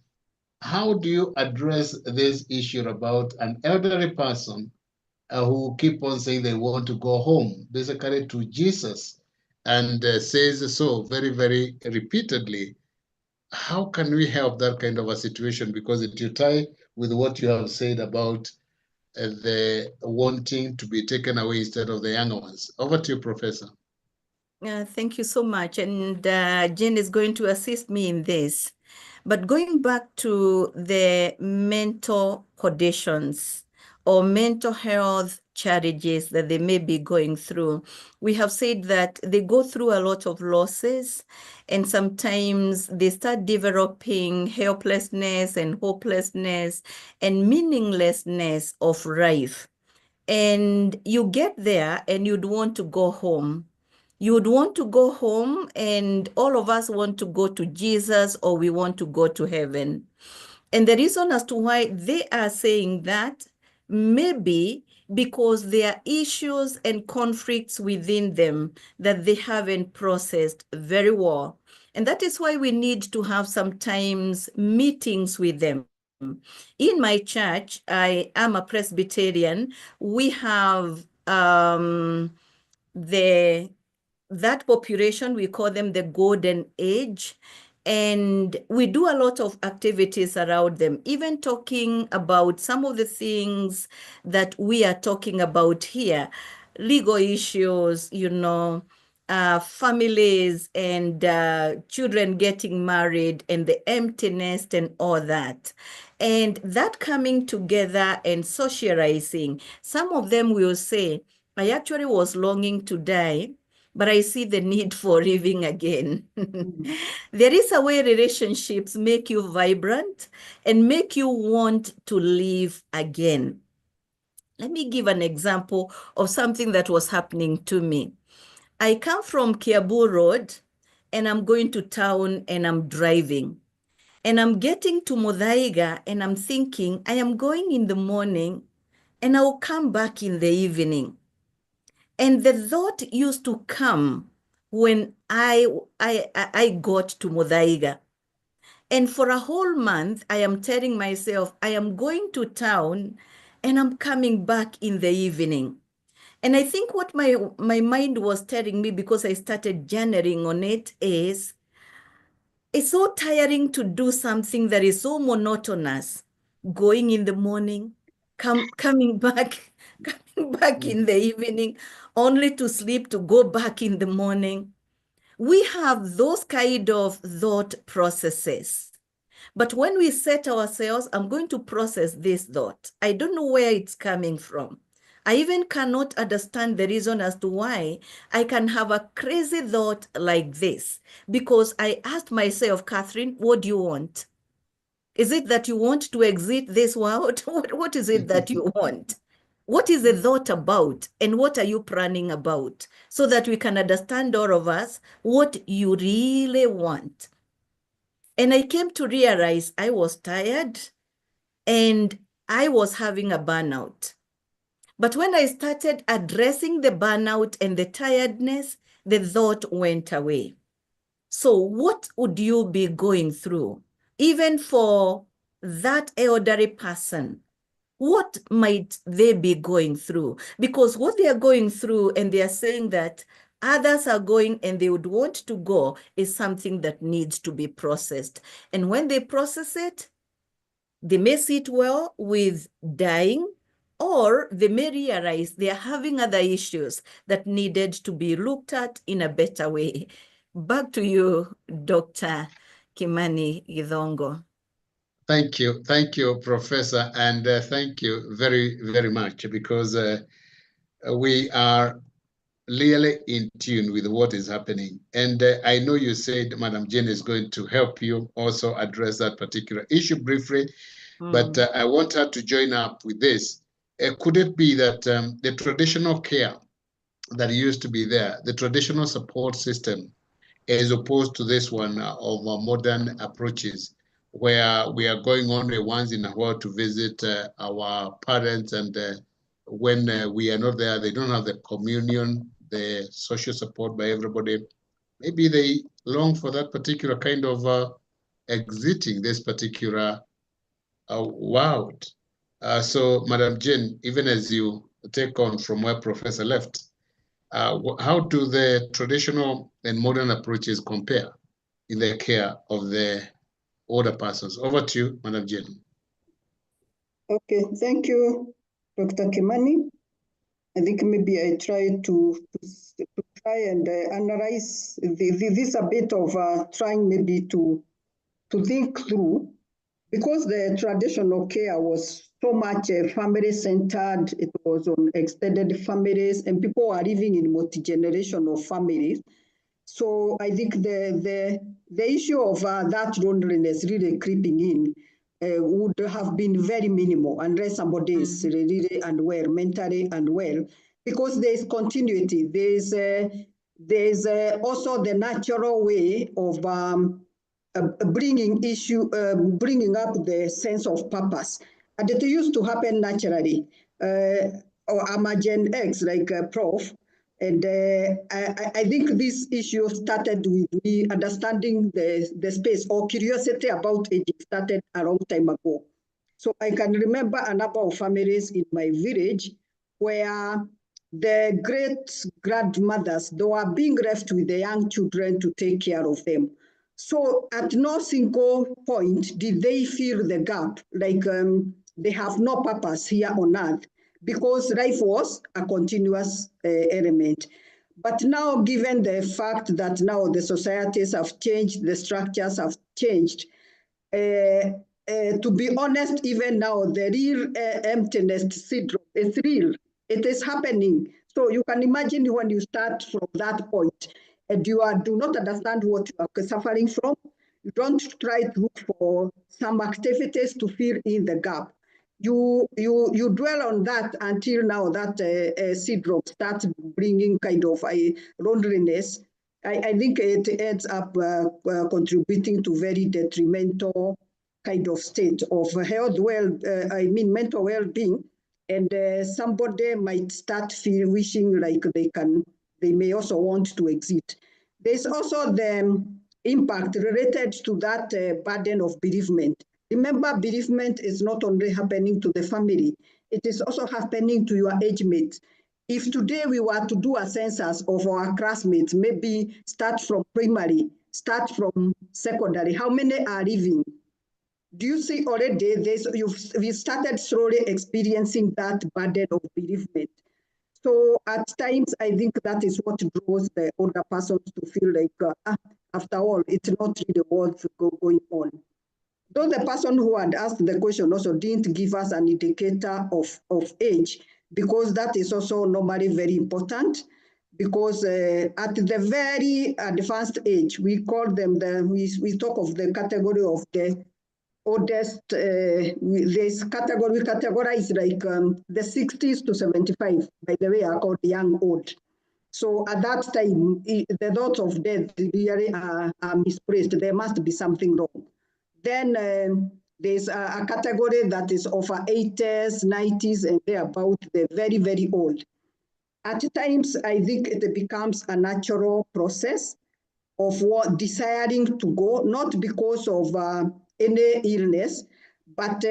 how do you address this issue about an elderly person who keep on saying they want to go home, basically to Jesus, and says so very, very repeatedly? How can we help that kind of a situation? Because it you tie with what you have said about the wanting to be taken away instead of the younger ones. Over to you, Professor. Thank you so much. And Jane is going to assist me in this. But going back to the mental conditions or mental health challenges that they may be going through, we have said that they go through a lot of losses, and sometimes they start developing helplessness and hopelessness and meaninglessness of life. And you get there and you'd want to go home. You would want to go home, and all of us want to go to Jesus, or we want to go to heaven. And the reason as to why they are saying that, maybe because there are issues and conflicts within them that they haven't processed very well. And that is why we need to have sometimes meetings with them. In my church, I am a Presbyterian. We have that population, we call them the golden age. And we do a lot of activities around them, even talking about some of the things that we are talking about here, legal issues, families and children getting married and the empty nest and all that. And that coming together and socializing, some of them will say, I actually was longing to die but I see the need for living again. There is a way relationships make you vibrant and make you want to live again. Let me give an example of something that was happening to me. I come from Kiabu Road and I'm going to town and I'm driving. And I'm getting to Muthaiga and I'm thinking, I am going in the morning and I'll come back in the evening. And the thought used to come when I got to Muthaiga. And for a whole month, I am telling myself, I am going to town and I'm coming back in the evening. And I think what my mind was telling me, because I started journaling on it, is it's so tiring to do something that is so monotonous, going in the morning, coming back in the evening, only to sleep, to go back in the morning. We have those kind of thought processes. But when we set ourselves, I'm going to process this thought. I don't know where it's coming from. I even cannot understand the reason as to why I can have a crazy thought like this. Because I asked myself, Catherine, what do you want? Is it that you want to exit this world? What is it that you want? What is the thought about? And what are you planning about? So that we can understand, all of us, what you really want. And I came to realize I was tired and I was having a burnout. But when I started addressing the burnout and the tiredness, the thought went away. So what would you be going through? Even for that elderly person, what might they be going through? Because what they are going through, and they are saying that others are going and they would want to go, is something that needs to be processed. And when they process it, they may sit well with dying, or they may realize they are having other issues that needed to be looked at in a better way. Back to you, Dr. Kimani Githongo. Thank you, Professor, and thank you very, very much, because we are really in tune with what is happening. And I know you said Madam Jane is going to help you also address that particular issue briefly, but I want her to join up with this. Could it be that the traditional care that used to be there, the traditional support system, as opposed to this one of modern approaches, where we are going only once in a while to visit our parents, and when we are not there, they don't have the communion, the social support by everybody. Maybe they long for that particular kind of exiting this particular world. So, Madam Jane, even as you take on from where Professor left, how do the traditional and modern approaches compare in the care of the older persons? Over to you, Madam Jane. Okay, thank you, Dr. Kimani. I think maybe I try to try and analyze this a bit of trying maybe to think through, because the traditional care was so much family-centered. It was on extended families, and people are living in multi-generational families. So I think the issue of that loneliness really creeping in would have been very minimal unless somebody is really unwell, mentally unwell, because there is continuity. There's also the natural way of bringing up the sense of purpose, and it used to happen naturally. Or I'm a Gen X, like Prof. And I think this issue started with me understanding the space, or curiosity about aging started a long time ago. So I can remember a number of families in my village where the great grandmothers, they were being left with the young children to take care of them. So at no single point did they feel the gap, like they have no purpose here on earth, because life was a continuous element. But now, given the fact that now the societies have changed, the structures have changed, to be honest, even now, the real emptiness syndrome is real. It is happening. So you can imagine when you start from that point and you do not understand what you are suffering from, you don't try to look for some activities to fill in the gap. You dwell on that until now that syndrome starts bringing kind of a loneliness. I think it ends up contributing to very detrimental kind of state of health, mental well-being, and somebody might start wishing like they may also want to exit. There's also the impact related to that burden of bereavement. Remember, bereavement is not only happening to the family, it is also happening to your age mates. If today we were to do a census of our classmates, maybe start from primary, start from secondary, how many are living? Do you see already we started slowly experiencing that burden of bereavement? So at times, I think that is what draws the older persons to feel like, after all, it's not really worth going on. Though the person who had asked the question also didn't give us an indicator of age, because that is also normally very important, because at the very advanced age, we call them we talk of the category of the oldest, this category, we categorize like the 60s to 75, by the way, are called young old. So at that time, the thoughts of death really are misplaced. There must be something wrong. Then there's a category that is over 80s, 90s, and they're about the very, very old. At times, I think it becomes a natural process of what desiring to go, not because of any illness, but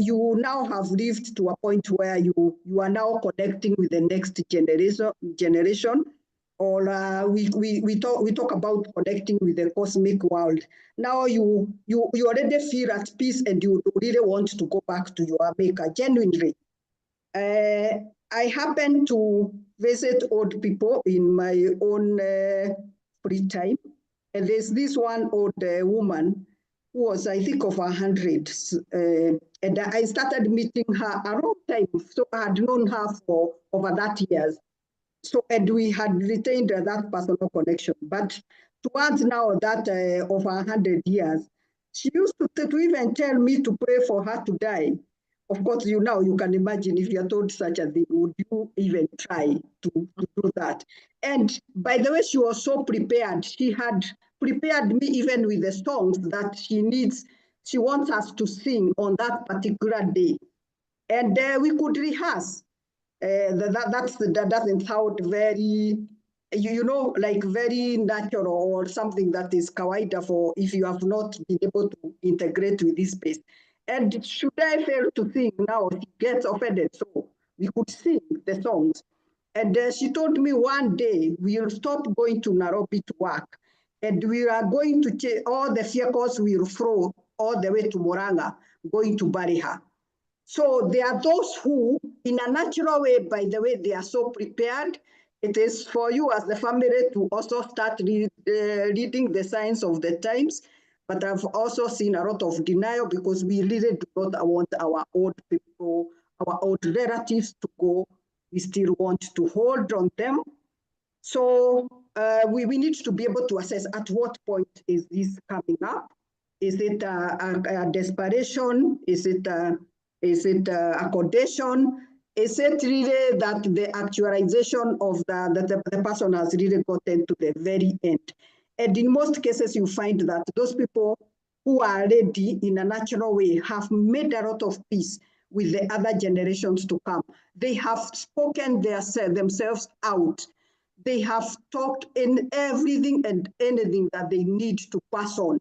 you now have lived to a point where you are now connecting with the next generation, or we talk about connecting with the cosmic world. Now you already feel at peace and you really want to go back to your maker genuinely. I happen to visit old people in my own free time. And there's this one old woman who was, I think, of 100. And I started meeting her a long time. So I had known her for over that years. So, and we had retained that personal connection. But towards now that over 100 years, she used to even tell me to pray for her to die. Of course, you can imagine if you're told such a thing, would you even try to do that? And by the way, she was so prepared. She had prepared me even with the songs that she wants us to sing on that particular day. And we could rehearse. That doesn't sound very, like very natural or something that is kawaida for if you have not been able to integrate with this space. And should I fail to sing now, she gets offended. So we could sing the songs. And she told me one day we'll stop going to Nairobi to work. And we are going to change all the vehicles will throw all the way to Murang'a, going to bury her. So there are those who, in a natural way, by the way, they are so prepared. It is for you as the family to also start reading the signs of the times. But I've also seen a lot of denial because we really do not want our old people, our old relatives to go. We still want to hold on them. So we need to be able to assess at what point is this coming up. Is it a desperation? Is it a condition? Is it really that the actualization of the person has really gotten to the very end? And in most cases, you find that those people who are ready in a natural way have made a lot of peace with the other generations to come. They have spoken themselves out. They have talked in everything and anything that they need to pass on,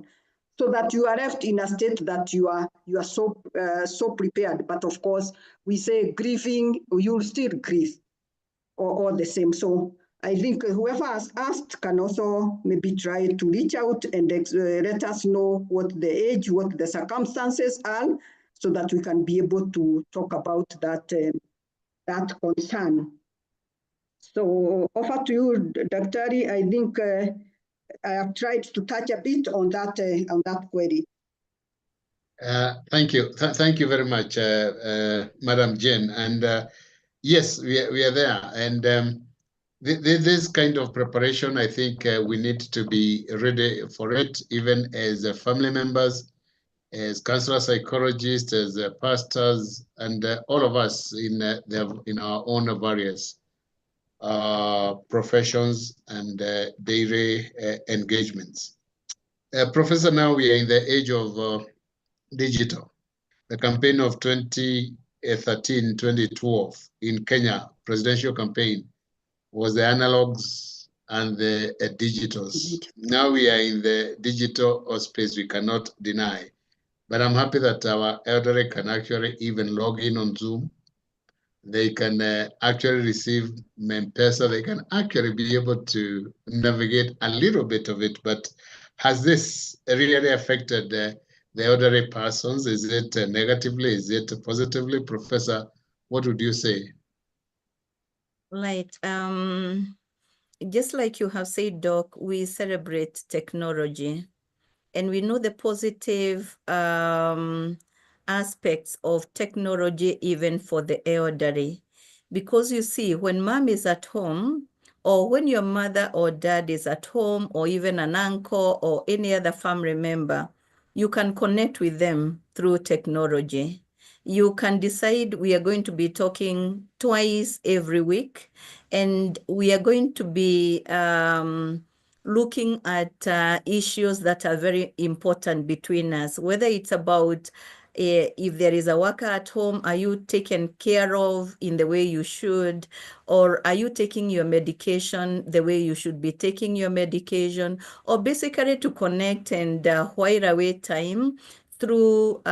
so that you are left in a state that you are so prepared. But of course, we say grieving, you'll still grieve, or the same. So I think whoever has asked can also maybe try to reach out and let us know what the age, what the circumstances are, so that we can be able to talk about that concern. So over to you, Daktari. I think I have tried to touch a bit on that query. Thank you. Thank you very much, Madam Jane. And yes, we are there. And this kind of preparation, I think we need to be ready for it, even as family members, as counselor psychologists, as pastors, and all of us in our own various professions and daily engagements. Professor, now we are in the age of digital. The campaign of 2013-2012 in Kenya, presidential campaign, was the analogs and the digitals. Now we are in the digital space, we cannot deny. But I'm happy that our elderly can actually even log in on Zoom. They can actually receive M-Pesa. They can actually be able to navigate a little bit of it. But has this really affected the elderly persons? Is it negatively? Is it positively? Professor, what would you say? Right. Just like you have said, Doc, we celebrate technology, and we know the positive aspects of technology even for the elderly. Because you see, when mom is at home, or when your mother or dad is at home, or even an uncle or any other family member, you can connect with them through technology. You can decide we are going to be talking twice every week, and we are going to be looking at issues that are very important between us, whether it's about if there is a worker at home, are you taken care of in the way you should? Or are you taking your medication the way you should be taking your medication? Or basically to connect and while away time through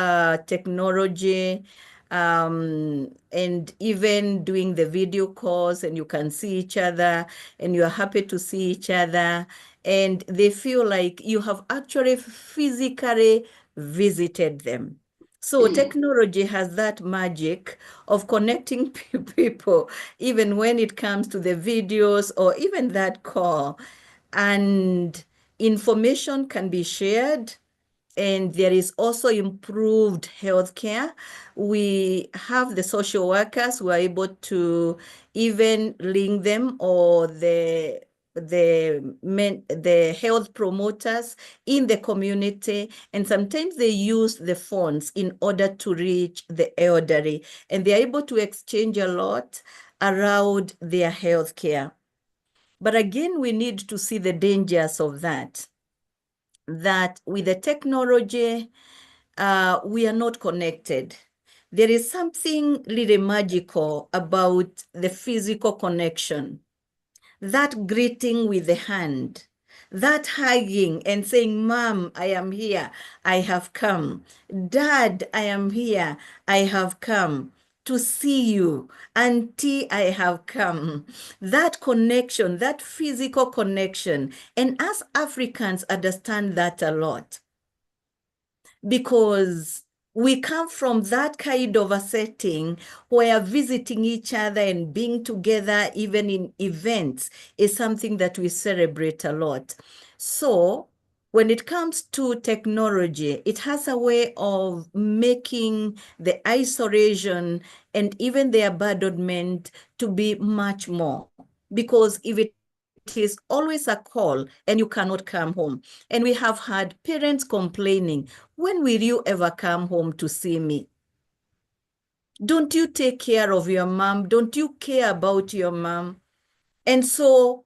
technology, and even doing the video calls, and you can see each other and you're happy to see each other, and they feel like you have actually physically visited them. So technology has that magic of connecting people, even when it comes to the videos or even that call. And information can be shared, and there is also improved healthcare. We have the social workers who are able to even link them, or the health promoters in the community, and sometimes they use the phones in order to reach the elderly, and they're able to exchange a lot around their healthcare. But again, we need to see the dangers of that with the technology, we are not connected. There is something really magical about the physical connection. That greeting with the hand, that hugging and saying, Mom, I am here, I have come. Dad, I am here, I have come to see you. Auntie, I have come. That connection, that physical connection. And us Africans understand that a lot, because we come from that kind of a setting where visiting each other and being together, even in events, is something that we celebrate a lot. So when it comes to technology, it has a way of making the isolation and even the abandonment to be much more. Because if it is always a call and you cannot come home, and we have had parents complaining, when will you ever come home to see me? Don't you take care of your mom? Don't you care about your mom? And so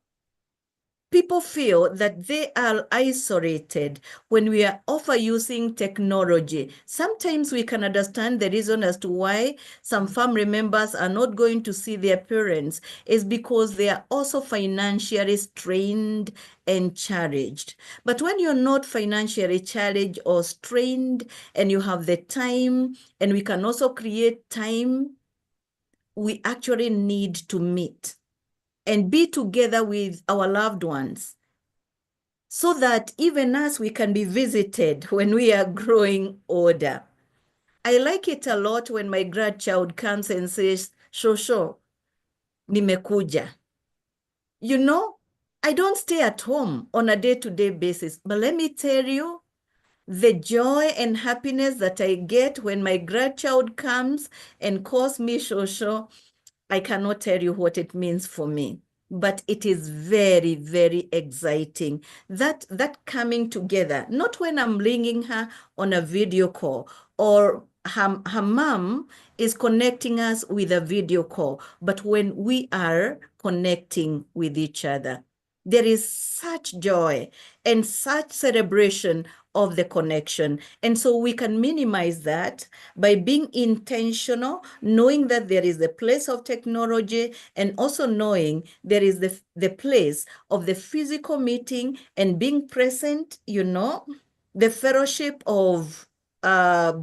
people feel that they are isolated when we are overusing technology. Sometimes we can understand the reason as to why some family members are not going to see their parents is because they are also financially strained and challenged. But when you're not financially challenged or strained, and you have the time, and we can also create time, we actually need to meet and be together with our loved ones, so that even us, we can be visited when we are growing older. I like it a lot when my grandchild comes and says, Shosho, nimekuja. You know, I don't stay at home on a day-to-day basis, but let me tell you, the joy and happiness that I get when my grandchild comes and calls me Shosho, I cannot tell you what it means for me. but it is very, very exciting. That coming together, not when I'm bringing her on a video call or her mom is connecting us with a video call, but when we are connecting with each other. There is such joy and such celebration of the connection. And so we can minimize that by being intentional, knowing that there is the place of technology, and also knowing there is the place of the physical meeting and being present, the fellowship of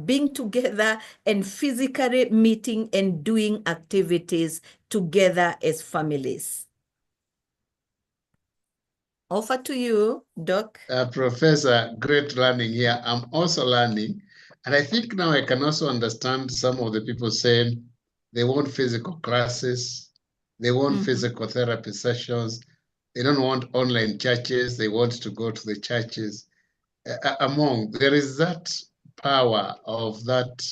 being together and physically meeting and doing activities together as families. Over to you, Doc. Professor, great learning here. I'm also learning. And I think now I can also understand some of the people saying they want physical classes, they want physical therapy sessions, they don't want online churches, they want to go to the churches. There is that power of that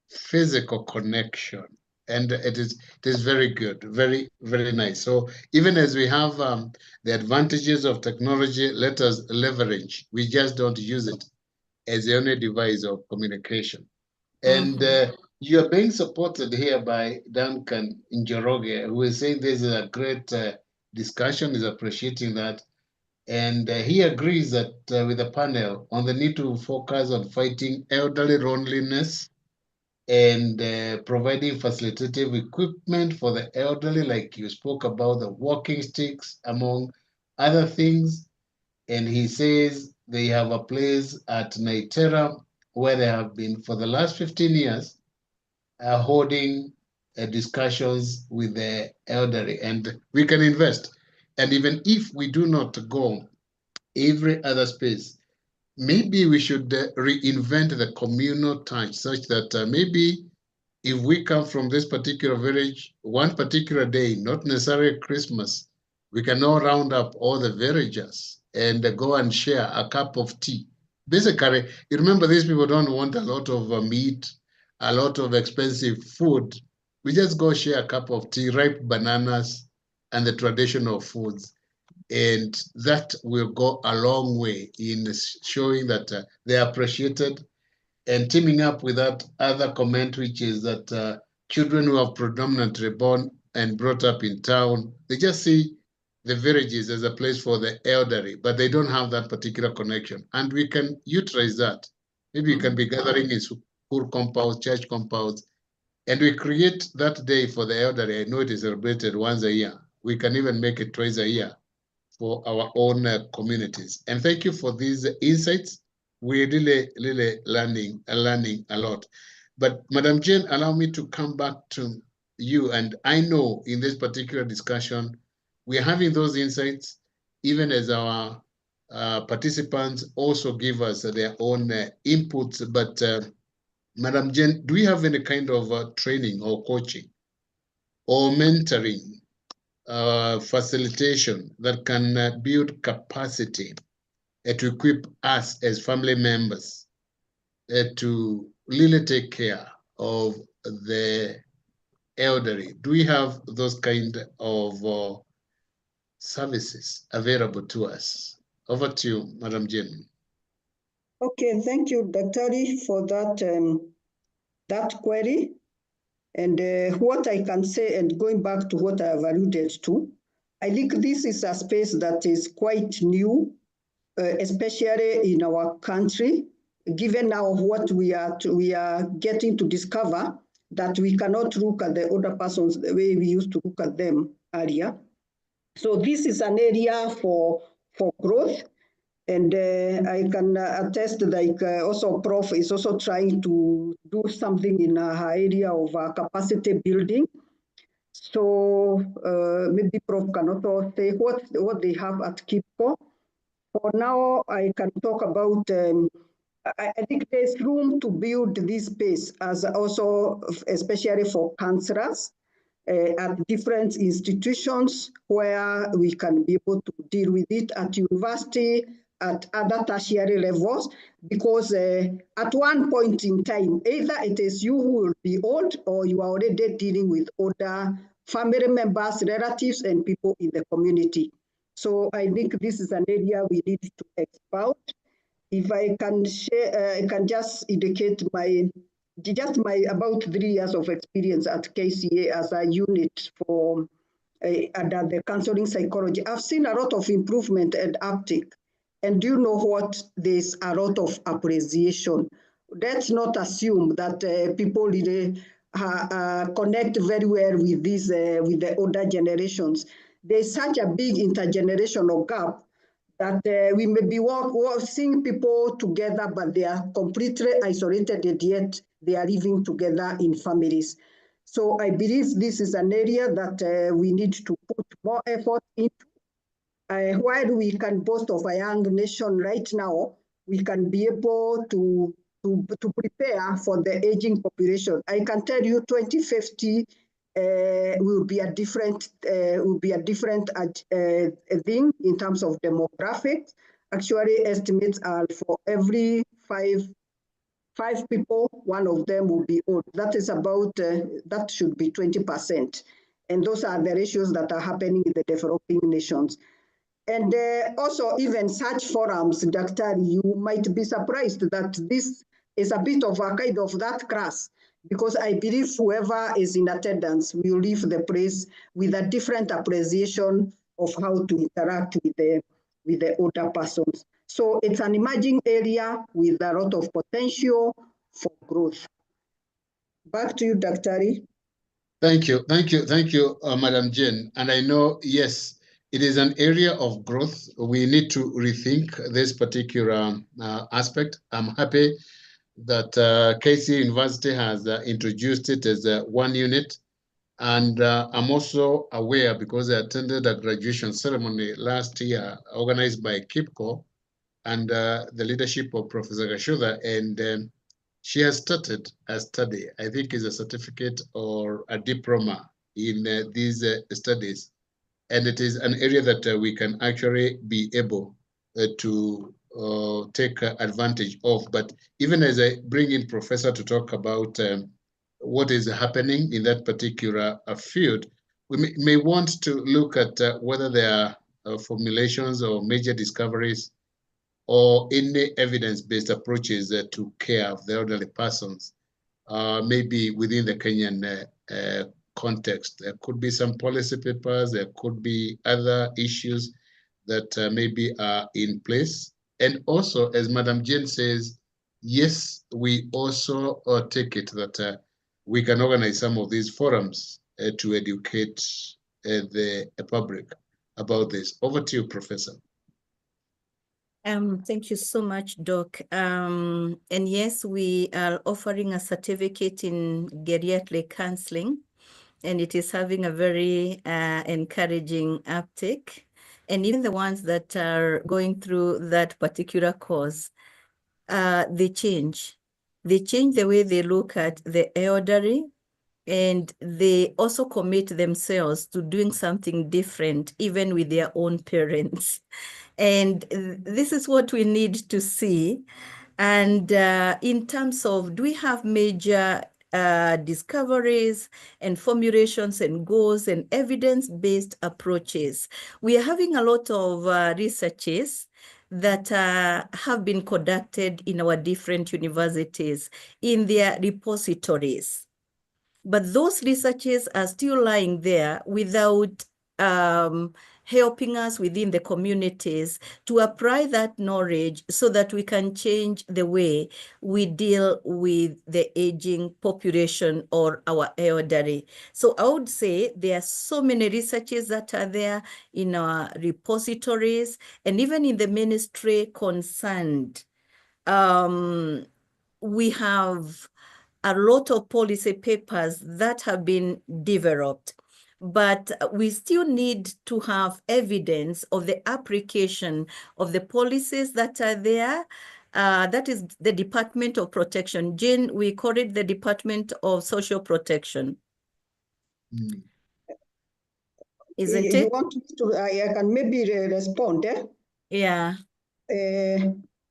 physical connection. And it is very good, very, very nice. So even as we have the advantages of technology, let us leverage. We just don't use it as the only device of communication. And you are being supported here by Duncan Njoroge, who is saying this is a great discussion, is appreciating that. And he agrees that with the panel on the need to focus on fighting elderly loneliness and providing facilitative equipment for the elderly, like you spoke about, the walking sticks, among other things. And he says they have a place at Naitera where they have been for the last 15 years holding discussions with the elderly, and we can invest. And even if we do not go every other space, maybe we should reinvent the communal touch such that maybe if we come from this particular village, one particular day, not necessarily Christmas, we can all round up all the villagers and go and share a cup of tea. Basically, you remember these people don't want a lot of meat, a lot of expensive food. We just go share a cup of tea, ripe bananas, and the traditional foods. And that will go a long way in showing that they are appreciated, and teaming up with that other comment, which is that children who are predominantly born and brought up in town, they just see the villages as a place for the elderly, but they don't have that particular connection. And we can utilize that. Maybe you can be gathering in school compounds, church compounds, and we create that day for the elderly. I know it is celebrated once a year. We can even make it twice a year for our own communities. And thank you for these insights. We're really learning a lot. But Madam Jane, allow me to come back to you. And I know in this particular discussion, we're having those insights, even as our participants also give us their own inputs. But Madam Jane, do we have any kind of training or coaching or mentoring, facilitation that can build capacity to equip us as family members to really take care of the elderly? Do we have those kind of services available to us? Over to you, Madam Jane. Okay, thank you, Dr. for that query. And what I can say, and going back to what I have alluded to, I think this is a space that is quite new, especially in our country, given now what we are getting to discover, that we cannot look at the older persons the way we used to look at them earlier. So this is an area for growth. And I can attest that also Prof is also trying to do something in her area of capacity building. So maybe Prof can also say what they have at KIPCO. For now, I can talk about, I think there's room to build this space as also, especially for counselors at different institutions where we can be able to deal with it at university, at other tertiary levels, because at one point in time, either it is you who will be old or you are already dealing with older family members, relatives, and people in the community. So I think this is an area we need to expound. If I can share, I can just indicate my about 3 years of experience at KCA as a unit for under the counseling psychology. I've seen a lot of improvement and uptake. And do you know what? There's a lot of appreciation. Let's not assume that people really connect very well with these with the older generations. There's such a big intergenerational gap that we may be seeing people together, but they are completely isolated, and yet they are living together in families. So I believe this is an area that we need to put more effort into. While we can boast of a young nation right now, we can be able to prepare for the aging population. I can tell you 2050 will be a different thing in terms of demographics. Actually, estimates are for every five people, one of them will be old. That is about, that should be 20%. And those are the ratios that are happening in the developing nations. And also even such forums, Dr. You might be surprised that this is a bit of a kind of that class, because I believe whoever is in attendance will leave the place with a different appreciation of how to interact with the older persons. So it's an emerging area with a lot of potential for growth. Back to you, Dr. Thank you, Madam Jane. And I know, yes, it is an area of growth. We need to rethink this particular aspect. I'm happy that KC University has introduced it as one unit. And I'm also aware, because I attended a graduation ceremony last year organized by KIPCO and the leadership of Professor Gashuda, and she has started a study, I think is a certificate or a diploma in these studies. And it is an area that we can actually be able to take advantage of. But even as I bring in Professor to talk about what is happening in that particular field, we may want to look at whether there are formulations or major discoveries or any evidence-based approaches to care of the elderly persons, maybe within the Kenyan context. There could be some policy papers, there could be other issues that maybe are in place. And also, as Madam Jane says, yes, we also take it that we can organize some of these forums to educate the public about this. Over to you, Professor. Thank you so much, Doc. And yes, we are offering a certificate in geriatric counseling, and it is having a very encouraging uptake. And even the ones that are going through that particular course, they change the way they look at the elderly, and they also commit themselves to doing something different, even with their own parents. And this is what we need to see. And in terms of, do we have major discoveries and formulations and goals and evidence-based approaches? We are having a lot of researches that have been conducted in our different universities in their repositories. But those researches are still lying there without helping us within the communities to apply that knowledge so that we can change the way we deal with the aging population or our elderly. So I would say there are so many researches that are there in our repositories and even in the ministry concerned. We have a lot of policy papers that have been developed, but we still need to have evidence of the application of the policies that are there. That is the Department of Protection. Jane, we call it the Department of Social Protection. Isn't it? You want to, I can maybe respond, eh? Yeah.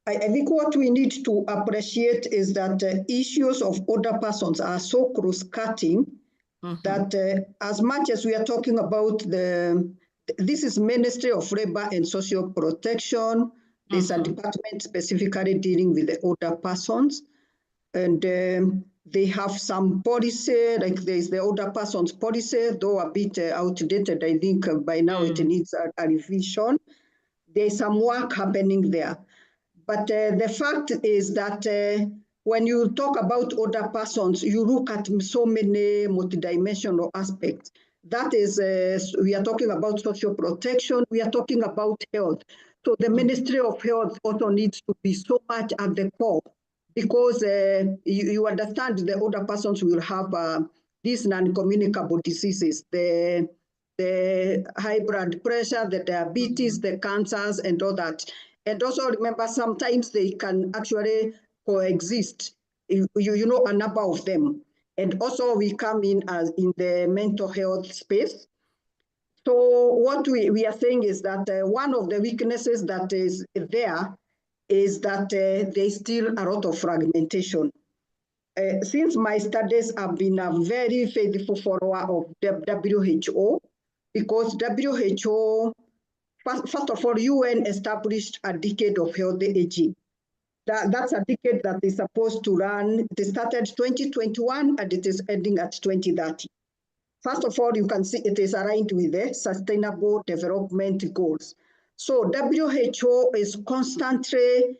I think what we need to appreciate is that issues of older persons are so cross-cutting that as much as we are talking about this is Ministry of Labor and Social Protection, there's a department specifically dealing with the older persons, and they have some policy, like there's the older persons policy, though a bit outdated. I think by now it needs a revision. There's some work happening there. But the fact is that when you talk about older persons, you look at so many multidimensional aspects. That is, we are talking about social protection, we are talking about health. So the Ministry of Health also needs to be so much at the core, because you understand the older persons will have these non-communicable diseases, the high blood pressure, the diabetes, the cancers, and all that. And also remember, sometimes they can actually coexist, you know, a number of them. And also we come in as in the mental health space. So what we are saying is that one of the weaknesses that is there is that there's still a lot of fragmentation. Since my studies, I've been a very faithful follower of WHO, because WHO, first of all, UN established a decade of healthy aging. That's a decade that is supposed to run. It started 2021 and it is ending at 2030. First of all, you can see it is aligned with the Sustainable Development Goals. So WHO is constantly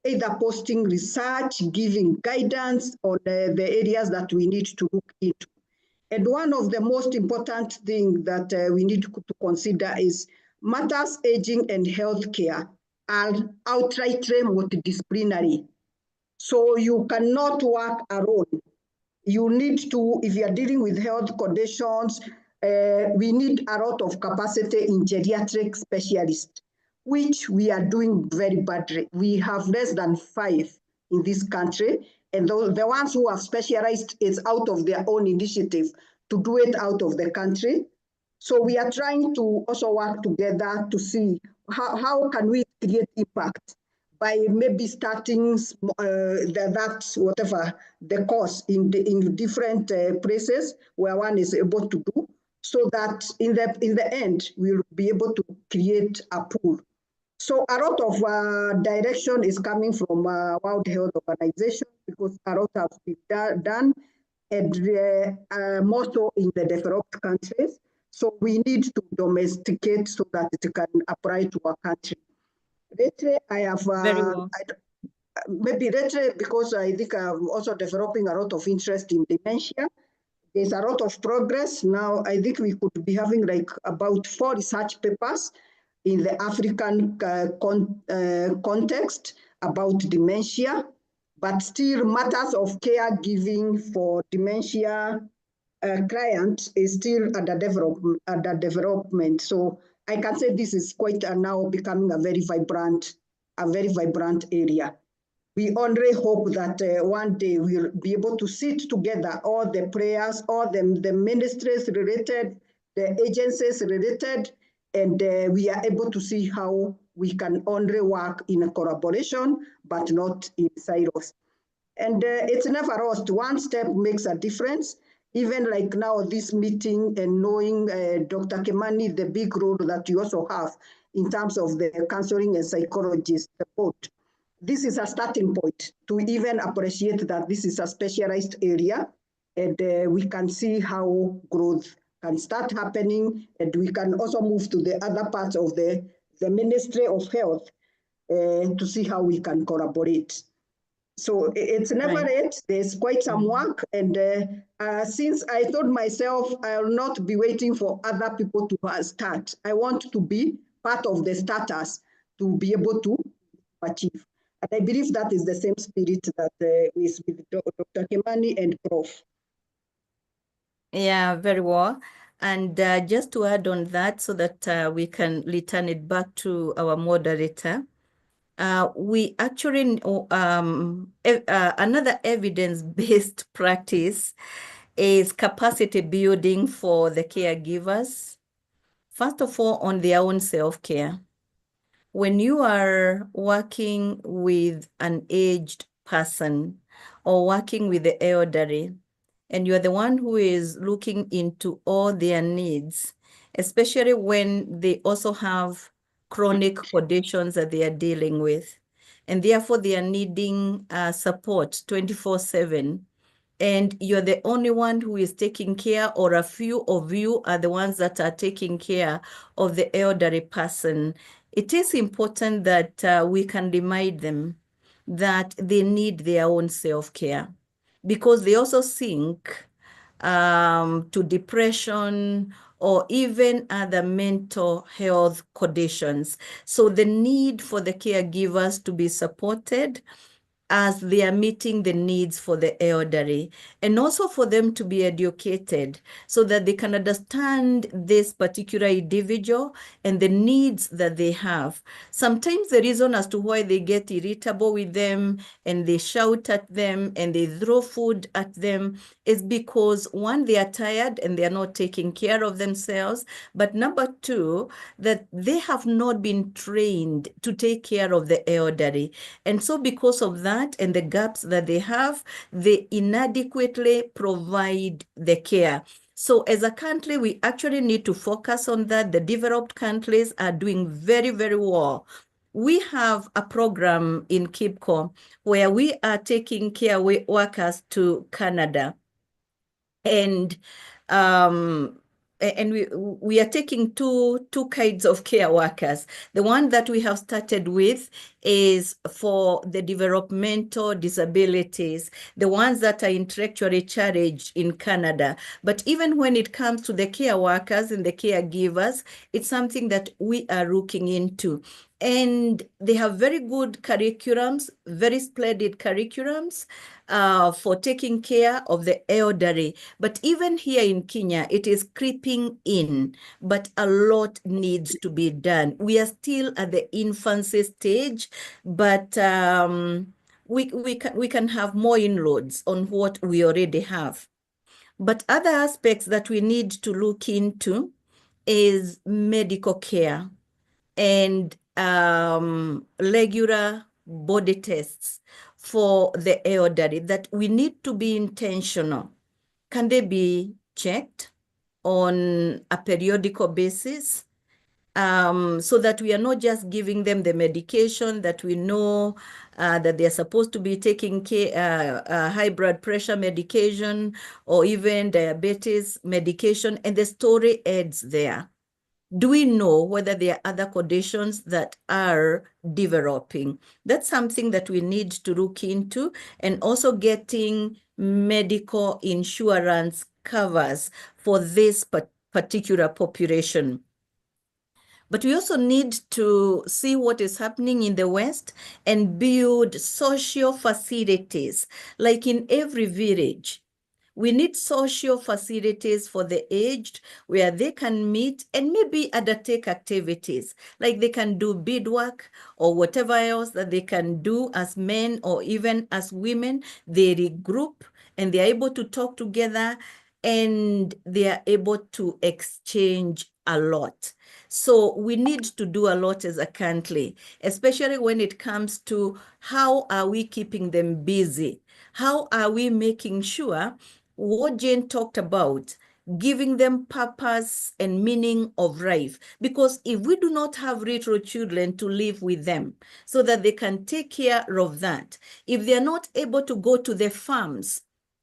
either posting research, giving guidance on the areas that we need to look into. And one of the most important things that we need to consider is matters aging and healthcare are outrightly multidisciplinary. So you cannot work alone. You need to, if you are dealing with health conditions, we need a lot of capacity in geriatric specialists, which we are doing very badly. We have less than 5 in this country, and the ones who have specialized is out of their own initiative to do it out of the country. So we are trying to also work together to see how can we create impact by maybe starting whatever the course in different places where one is able to do, so that in the end we'll be able to create a pool. So a lot of direction is coming from World Health Organization, because a lot has been done, and more so in the developed countries. So we need to domesticate so that it can apply to our country. Lately, I have Very well. maybe lately, because I think I'm also developing a lot of interest in dementia. There's a lot of progress now. I think we could be having like about 4 research papers in the African context about dementia, but still matters of caregiving for dementia clients is still at the development. So I can say this is quite now becoming a very vibrant area. We only hope that one day we'll be able to sit together, all the players, all the ministries related, the agencies related, and we are able to see how we can only work in a collaboration, but not in silos. And it's never lost. One step makes a difference. Even like now, this meeting and knowing Dr. Kimani, the big role that you also have in terms of the counseling and psychologist support. This is a starting point to even appreciate that this is a specialized area, and we can see how growth can start happening, and we can also move to the other parts of the Ministry of Health to see how we can collaborate. So it's never late. There's quite some work, and since I told myself I'll not be waiting for other people to start, I want to be part of the starters to be able to achieve. And I believe that is the same spirit that is with Dr. Kimani and Prof. Yeah, very well. And just to add on that, so that we can return it back to our moderator, we actually, another evidence-based practice is capacity building for the caregivers. First of all, on their own self-care. When you are working with an aged person or working with the elderly, and you are the one who is looking into all their needs, especially when they also have chronic conditions that they are dealing with. And therefore, they are needing support 24/7. And you're the only one who is taking care, or a few of you are the ones that are taking care of the elderly person. It is important that we can remind them that they need their own self-care, because they also sink to depression or even other mental health conditions. So the need for the caregivers to be supported as they are meeting the needs for the elderly, and also for them to be educated so that they can understand this particular individual and the needs that they have. Sometimes the reason as to why they get irritable with them and they shout at them and they throw food at them is because, one, they are tired and they are not taking care of themselves, but number two, that they have not been trained to take care of the elderly. And so because of that and the gaps that they have, they inadequately provide the care. So as a country, we actually need to focus on that. The developed countries are doing very, very well. We have a program in KIPCO where we are taking care workers to Canada. And we are taking two kinds of care workers. The one that we have started with is for the developmental disabilities, the ones that are intellectually challenged in Canada. But even when it comes to the care workers and the caregivers, it's something that we are looking into. And they have very good curriculums, very splendid curriculums for taking care of the elderly. But even here in Kenya, it is creeping in, but a lot needs to be done. We are still at the infancy stage, but we can have more inroads on what we already have. But other aspects that we need to look into is medical care and regular body tests for the elderly, that we need to be intentional. Can they be checked on a periodical basis? So that we are not just giving them the medication that we know that they're supposed to be taking care, high blood pressure medication or even diabetes medication, and the story ends there. Do we know whether there are other conditions that are developing? That's something that we need to look into, and also getting medical insurance covers for this particular population. But we also need to see what is happening in the West and build social facilities, like in every village. We need social facilities for the aged where they can meet and maybe undertake activities, like they can do beadwork or whatever else that they can do as men or even as women. They regroup and they're able to talk together and they are able to exchange a lot. So we need to do a lot as a country, especially when it comes to how are we keeping them busy? How are we making sure what Jane talked about, giving them purpose and meaning of life? Because if we do not have little children to live with them so that they can take care of that, if they are not able to go to the farms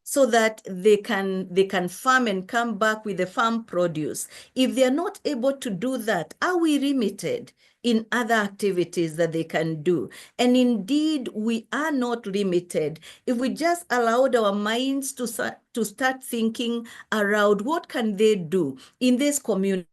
so that they can farm and come back with the farm produce, if they are not able to do that, are we limited in other activities that they can do? And indeed, we are not limited if we just allowed our minds to start thinking around what can they do in this community,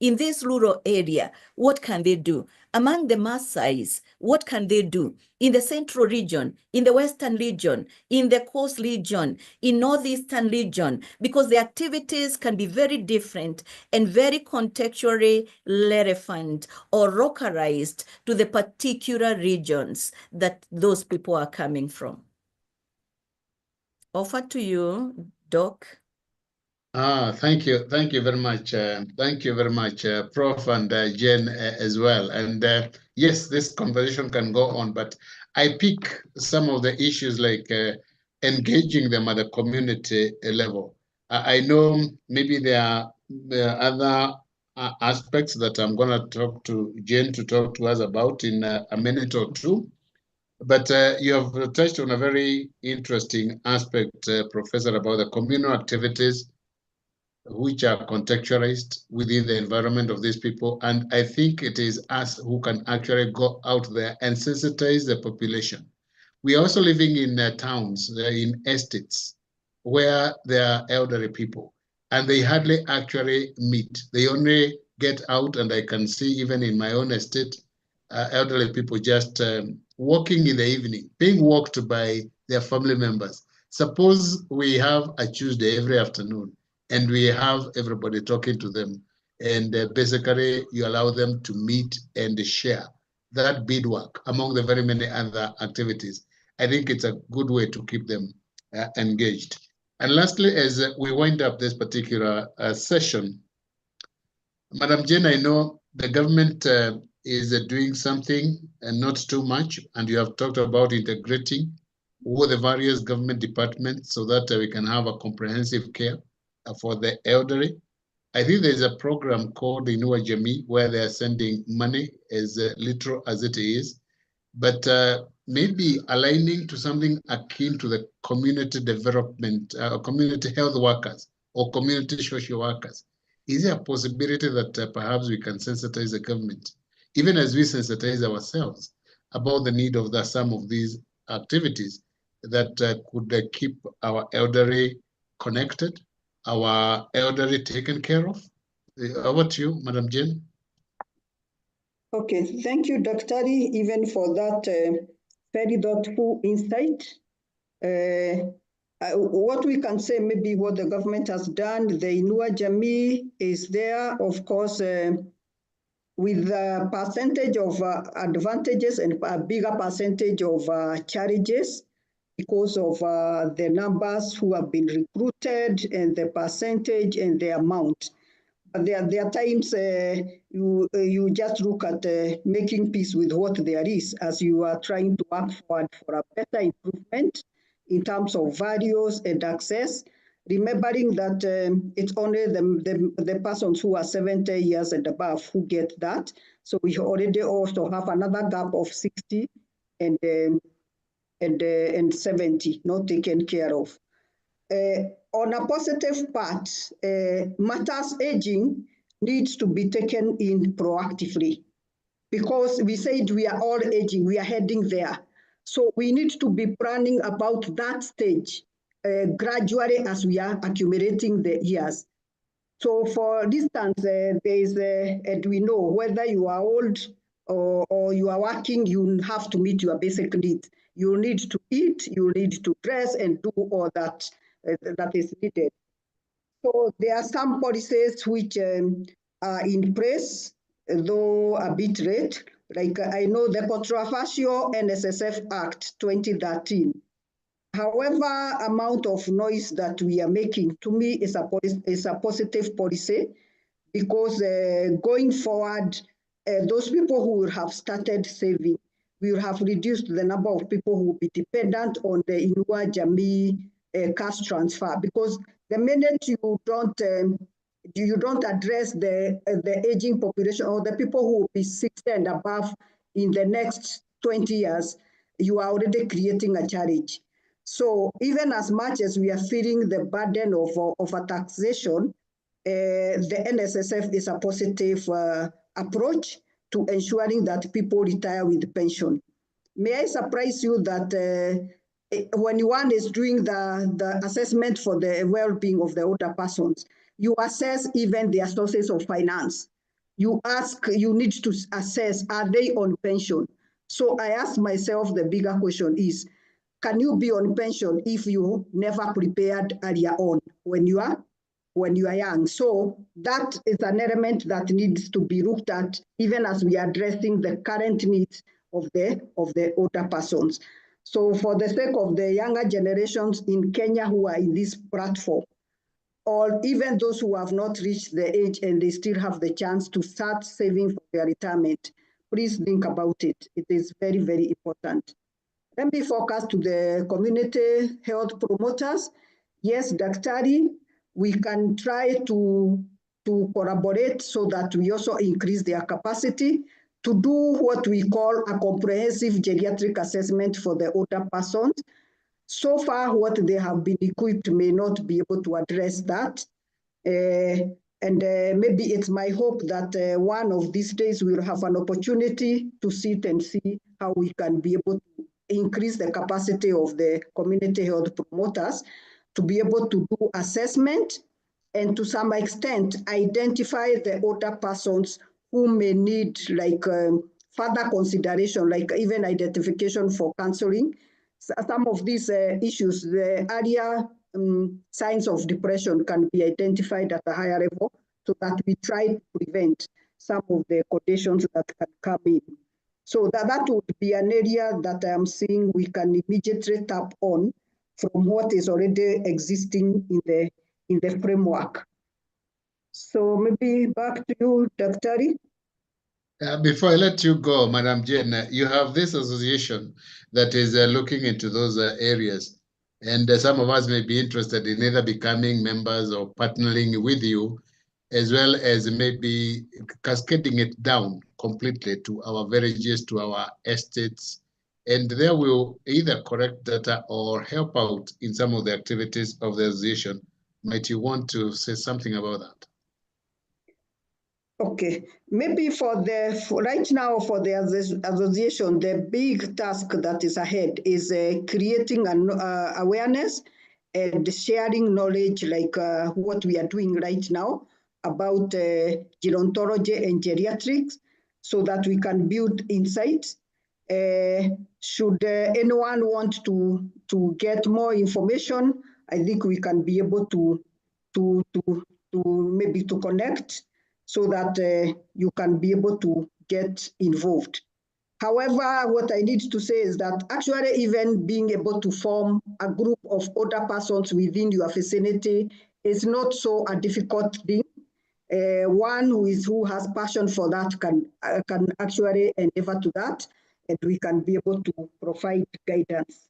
in this rural area. What can they do? Among the Maasais, what can they do? In the central region, in the western region, in the coast region, in northeastern region, because the activities can be very different and very contextually relevant or localized to the particular regions that those people are coming from. Over to you, Doc. Thank you very much. Thank you very much, Prof. and Jen as well. And yes, this conversation can go on, but I pick some of the issues like engaging them at the community level. I know maybe there are other aspects that I'm going to talk to Jane to talk to us about in a minute or two. But you have touched on a very interesting aspect, Professor, about the communal activities which are contextualized within the environment of these people. And I think it is us who can actually go out there and sensitize the population. We are also living in towns, in estates, where there are elderly people, and they hardly actually meet. They only get out, and I can see even in my own estate, elderly people just walking in the evening, being walked by their family members. Suppose we have a Tuesday every afternoon, and we have everybody talking to them, and basically you allow them to meet and share that beadwork among the very many other activities. I think it's a good way to keep them engaged. And lastly, as we wind up this particular session, Madam Jane, I know the government is doing something and not too much, and you have talked about integrating all the various government departments so that we can have a comprehensive care for the elderly. I think there's a program called Inua Jamii where they are sending money as little as it is, but maybe aligning to something akin to the community development, community health workers or community social workers. Is there a possibility that perhaps we can sensitize the government, even as we sensitize ourselves about the need of some of these activities that could keep our elderly connected, our elderly taken care of? Over to you, Madam Jane. Okay, thank you, Dr. Lee, even for that very thoughtful insight. What we can say, maybe what the government has done, the Inua Jamii is there, of course, with a percentage of advantages and a bigger percentage of charges because of the numbers who have been recruited and the percentage and the amount. But there are times you just look at making peace with what there is as you are trying to work forward for a better improvement in terms of values and access, remembering that it's only the persons who are 70 years and above who get that. So we already also have another gap of 60 and 70 not taken care of. On a positive part, matters aging needs to be taken in proactively because we said we are all aging, we are heading there. So we need to be planning about that stage gradually as we are accumulating the years. So for instance, there is, and we know whether you are old or you are working, you have to meet your basic needs. You need to eat, you need to dress and do all that that is needed. So there are some policies which are in place, though a bit late. Like I know the controversial NSSF Act 2013. However, amount of noise that we are making, to me, is a positive policy because going forward, those people who will have started saving, we will have reduced the number of people who will be dependent on the Inua Jamii cash transfer. Because the minute you don't address the aging population or the people who will be 60 and above in the next 20 years, you are already creating a challenge. So even as much as we are feeling the burden of a taxation, the NSSF is a positive approach to ensuring that people retire with pension. May I surprise you that when one is doing the assessment for the well-being of the older persons, you assess even their sources of finance. You need to assess, are they on pension? So I ask myself the bigger question is, can you be on pension if you never prepared earlier on when you are young? So that is an element that needs to be looked at even as we are addressing the current needs of the older persons. So for the sake of the younger generations in Kenya who are in this platform, or even those who have not reached the age and they still have the chance to start saving for their retirement, please think about it. It is very, very important. Let me focus to the community health promoters. Yes, Daktari, we can try to collaborate so that we also increase their capacity to do what we call a comprehensive geriatric assessment for the older persons. So far, what they have been equipped may not be able to address that. And maybe it's my hope that one of these days we'll have an opportunity to sit and see how we can be able to increase the capacity of the community health promoters to be able to do assessment and to some extent identify the older persons who may need like further consideration, like even identification for counseling. Some of these issues, the earlier signs of depression can be identified at a higher level so that we try to prevent some of the conditions that can come in. So that would be an area that I am seeing we can immediately tap on from what is already existing in the framework. So maybe back to you, Daktari. Before I let you go, Madam Jane, you have this association that is looking into those areas. And some of us may be interested in either becoming members or partnering with you, as well as maybe cascading it down completely to our villages, to our estates. And there will either correct data or help out in some of the activities of the association. Might you want to say something about that? Okay, maybe right now for the association, the big task that is ahead is creating an awareness and sharing knowledge like what we are doing right now about gerontology and geriatrics so that we can build insights. Should anyone want to get more information, I think we can be able to maybe to connect so that you can be able to get involved. However, what I need to say is that actually even being able to form a group of older persons within your vicinity is not so a difficult thing. One who has passion for that can actually endeavor to that, and we can be able to provide guidance.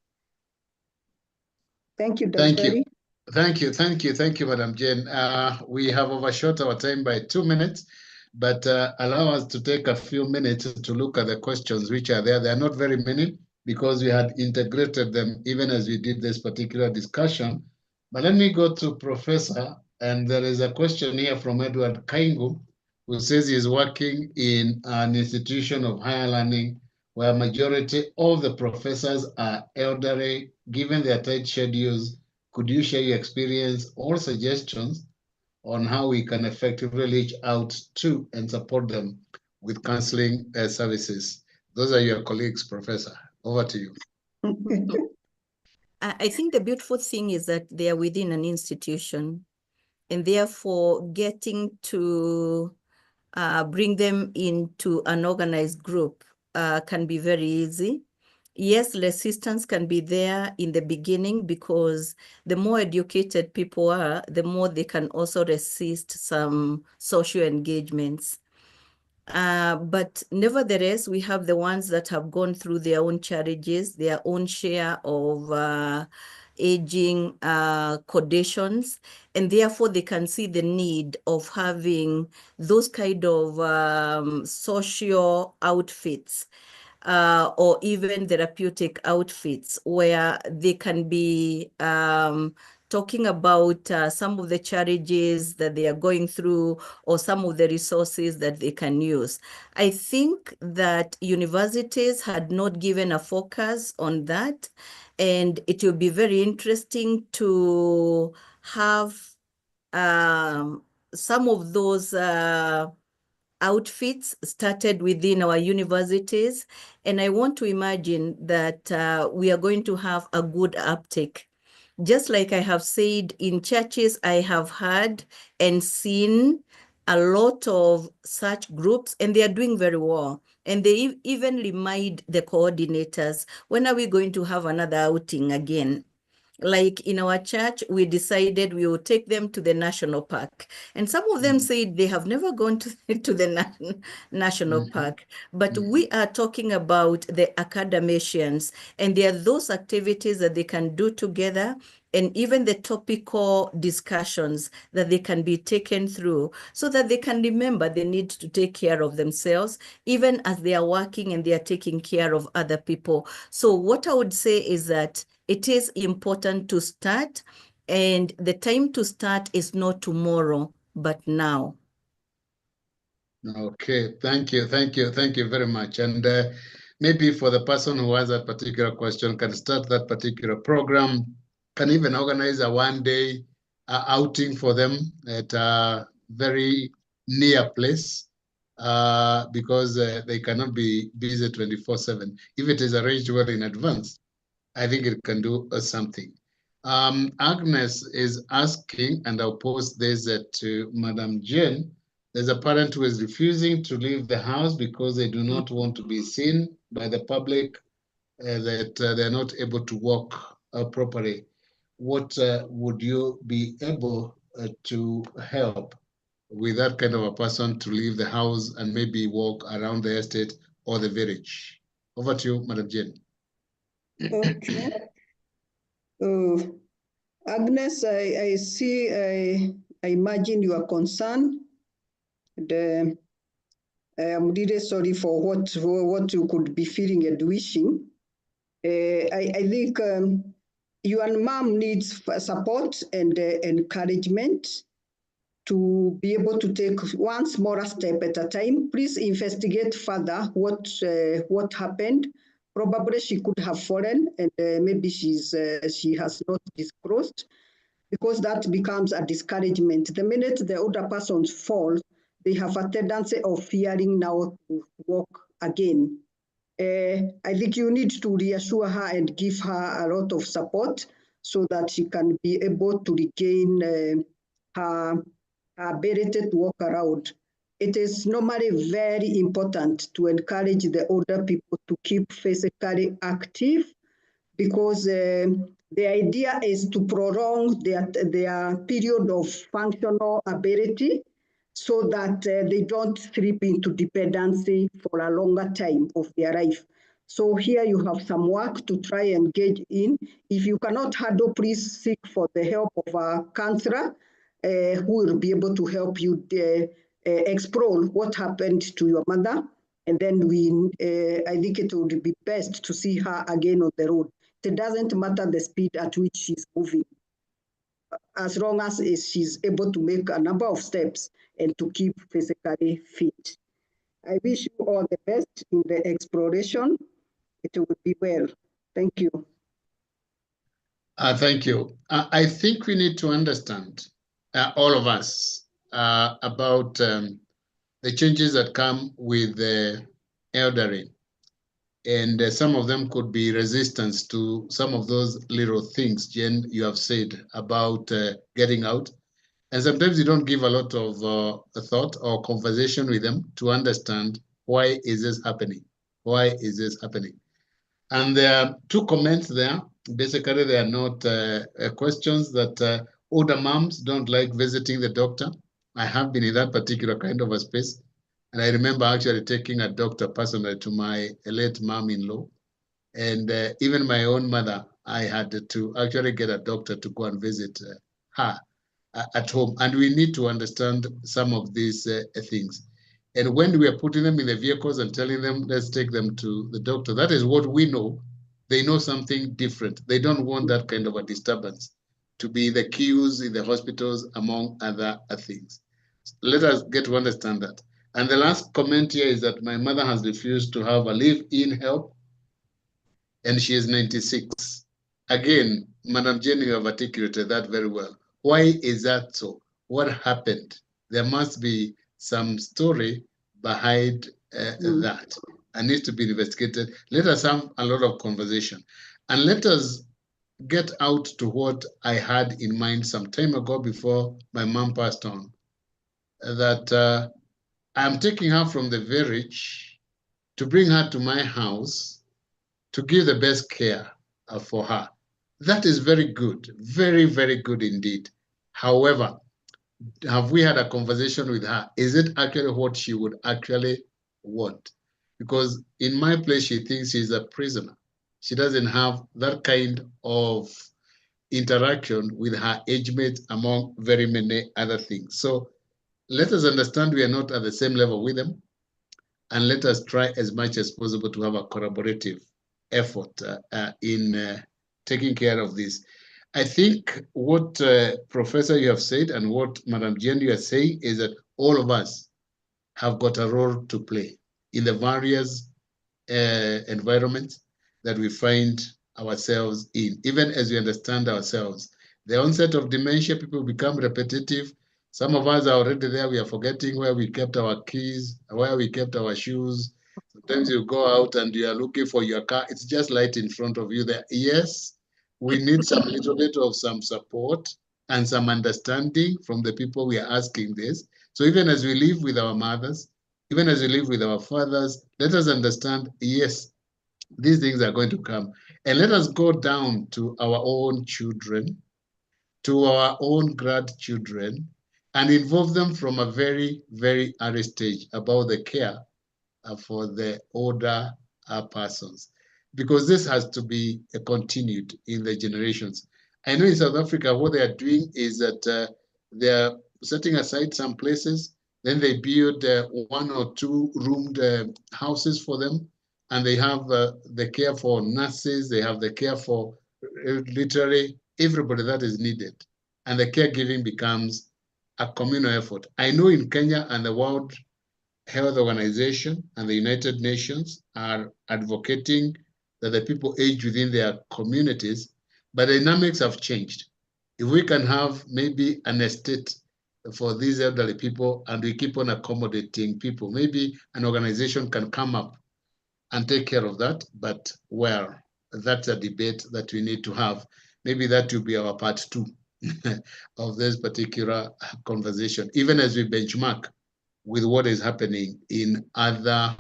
Thank you, Dr. Thank you. Thank you, Madam Jane. We have overshot our time by 2 minutes, but allow us to take a few minutes to look at the questions which are there. They are not very many because we had integrated them even as we did this particular discussion. But let me go to Professor, and there is a question here from Edward Kaingu, who says he's working in an institution of higher learning where majority of the professors are elderly. Given their tight schedules, could you share your experience or suggestions on how we can effectively reach out to and support them with counseling services? Those are your colleagues, Professor. Over to you. I think the beautiful thing is that they are within an institution, and therefore getting to bring them into an organized group can be very easy. Yes, resistance can be there in the beginning because the more educated people are, the more they can also resist some social engagements. But nevertheless, we have the ones that have gone through their own challenges, their own share of aging conditions, and therefore they can see the need of having those kind of social outfits or even therapeutic outfits where they can be talking about some of the challenges that they are going through or some of the resources that they can use. I think that universities had not given a focus on that, and it will be very interesting to have some of those outfits started within our universities. And I want to imagine that we are going to have a good uptake. Just like I have said, in churches, I have heard and seen a lot of such groups, and they are doing very well. And they even remind the coordinators, when are we going to have another outing again? Like in our church, we decided we would take them to the national park. And some of them said they have never gone to the national park. But we are talking about the academicians, and there are those activities that they can do together, and even the topical discussions that they can be taken through so that they can remember they need to take care of themselves, even as they are working and they are taking care of other people. So what I would say is that it is important to start, and the time to start is not tomorrow, but now. Okay, thank you very much. And maybe for the person who has that particular question, can start that particular program, can even organize a one-day outing for them at a very near place, because they cannot be busy 24/7. If it is arranged well in advance, I think it can do something. Agnes is asking, and I'll post this to Madam Jane. There's a parent who is refusing to leave the house because they do not want to be seen by the public, that they're not able to walk properly. What would you be able to help with that kind of a person to leave the house and maybe walk around the estate or the village? Over to you, Madam Jane. Okay. Agnes, I see, I imagine you are concerned. And, I am really sorry for what you could be feeling and wishing. I think your mom needs support and encouragement to be able to take one smaller step at a time. Please investigate further what happened. Probably she could have fallen, and maybe she has not disclosed, because that becomes a discouragement. The minute the older persons fall, they have a tendency of fearing now to walk again. I think you need to reassure her and give her a lot of support so that she can be able to regain her ability to walk around. It is normally very important to encourage the older people to keep physically active, because the idea is to prolong their period of functional ability so that they don't slip into dependency for a longer time of their life. So here you have some work to try and engage in. If you cannot handle, please seek for the help of a counselor who will be able to help you explore what happened to your mother. And then I think it would be best to see her again on the road. It doesn't matter the speed at which she's moving, as long as she's able to make a number of steps and to keep physically fit. I wish you all the best in the exploration. It will be well. Thank you. Thank you. I think we need to understand, all of us, about the changes that come with the elderly. And some of them could be resistance to some of those little things, Jen, you have said about getting out. And sometimes you don't give a lot of thought or conversation with them to understand, why is this happening? Why is this happening? And there are two comments there. Basically, they are not questions that older moms don't like visiting the doctor. I have been in that particular kind of a space. And I remember actually taking a doctor personally to my late mom-in-law. And even my own mother, I had to actually get a doctor to go and visit her at home. And we need to understand some of these things. And when we are putting them in the vehicles and telling them, let's take them to the doctor, that is what we know. They know something different. They don't want that kind of a disturbance to be the queues in the hospitals, among other things. Let us get to understand that. And the last comment here is that my mother has refused to have a live-in help, and she is 96. Again, Madam Jenny, you have articulated that very well. Why is that so? What happened? There must be some story behind that, and needs to be investigated. Let us have a lot of conversation, and let us get out to what I had in mind some time ago before my mom passed on, that I'm taking her from the village to bring her to my house to give the best care for her. That is very good, very, very good indeed. However, have we had a conversation with her? Is it actually what she would actually want? Because in my place, she thinks she's a prisoner. She doesn't have that kind of interaction with her age mates, among very many other things. So let us understand we are not at the same level with them, and let us try as much as possible to have a collaborative effort in taking care of this. I think what Professor you have said and what Madam Jen you are saying is that all of us have got a role to play in the various environments that we find ourselves in, even as we understand ourselves. The onset of dementia, people become repetitive. Some of us are already there. We are forgetting where we kept our keys, where we kept our shoes. Sometimes you go out and you are looking for your car. It's just right in front of you there. Yes, we need some little bit of some support and some understanding from the people we are asking this. So even as we live with our mothers, even as we live with our fathers, let us understand, yes, these things are going to come. And let us go down to our own children, to our own grandchildren, and involve them from a very, very early stage about the care for the older persons, because this has to be continued in the generations. I know in South Africa, what they are doing is that they are setting aside some places, then they build 1 or 2 roomed houses for them, and they have the care for nurses, they have the care for literally everybody that is needed, and the caregiving becomes a communal effort. I know in Kenya and the World Health Organization and the United Nations are advocating that the people age within their communities, but the dynamics have changed. If we can have maybe an estate for these elderly people and we keep on accommodating people, maybe an organization can come up and take care of that. But well, that's a debate that we need to have. Maybe that will be our part 2 of this particular conversation, even as we benchmark with what is happening in other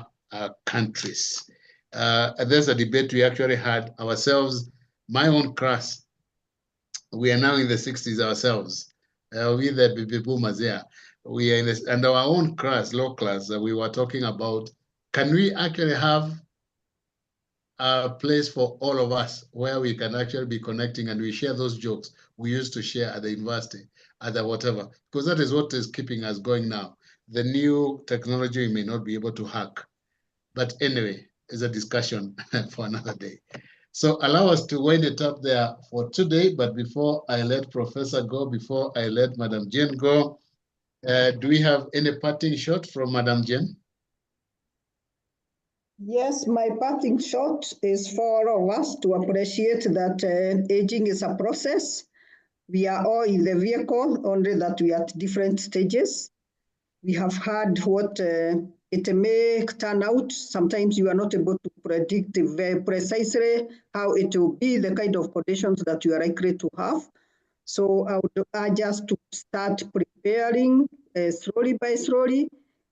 countries. There's a debate we actually had ourselves. My own class, we are now in the 60s ourselves. We the baby boomers here. We are in this, and our own class, low class, we were talking about, can we actually have a place for all of us where we can actually be connecting and we share those jokes we used to share at the university, at the whatever, because that is what is keeping us going now. The new technology we may not be able to hack. But anyway, it's a discussion for another day. So allow us to wind it up there for today. But before I let Professor go, before I let Madam Jane go, do we have any parting shot from Madam Jane? Yes, my parting shot is for all of us to appreciate that aging is a process. We are all in the vehicle, only that we are at different stages. We have heard what it may turn out. Sometimes you are not able to predict very precisely how it will be, the kind of conditions that you are likely to have. So I would urge us to start preparing slowly by slowly,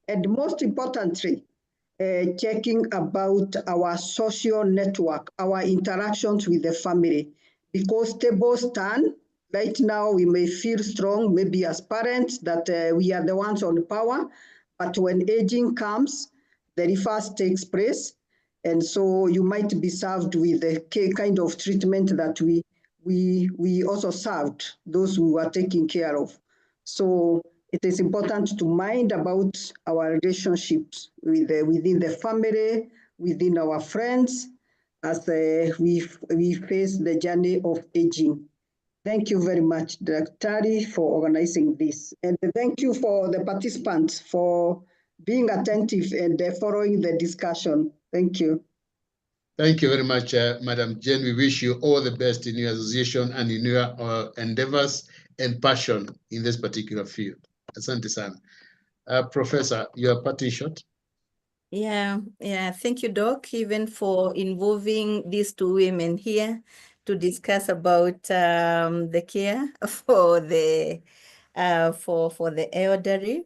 and most importantly, checking about our social network, our interactions with the family, because tables turn. Right now, we may feel strong, maybe as parents, that we are the ones on power, but when aging comes, the reverse takes place, and so you might be served with the kind of treatment that we also served those who are taken care of. So it is important to mind about our relationships within the family, within our friends, as we face the journey of aging. Thank you very much, Dr. for organizing this. And thank you for the participants for being attentive and following the discussion. Thank you. Thank you very much, Madam Jane. We wish you all the best in your association and in your endeavors and passion in this particular field. Asante sana. Professor, your parting shot. Yeah, thank you, Doc, even for involving these 2 women here to discuss about the care for the elderly.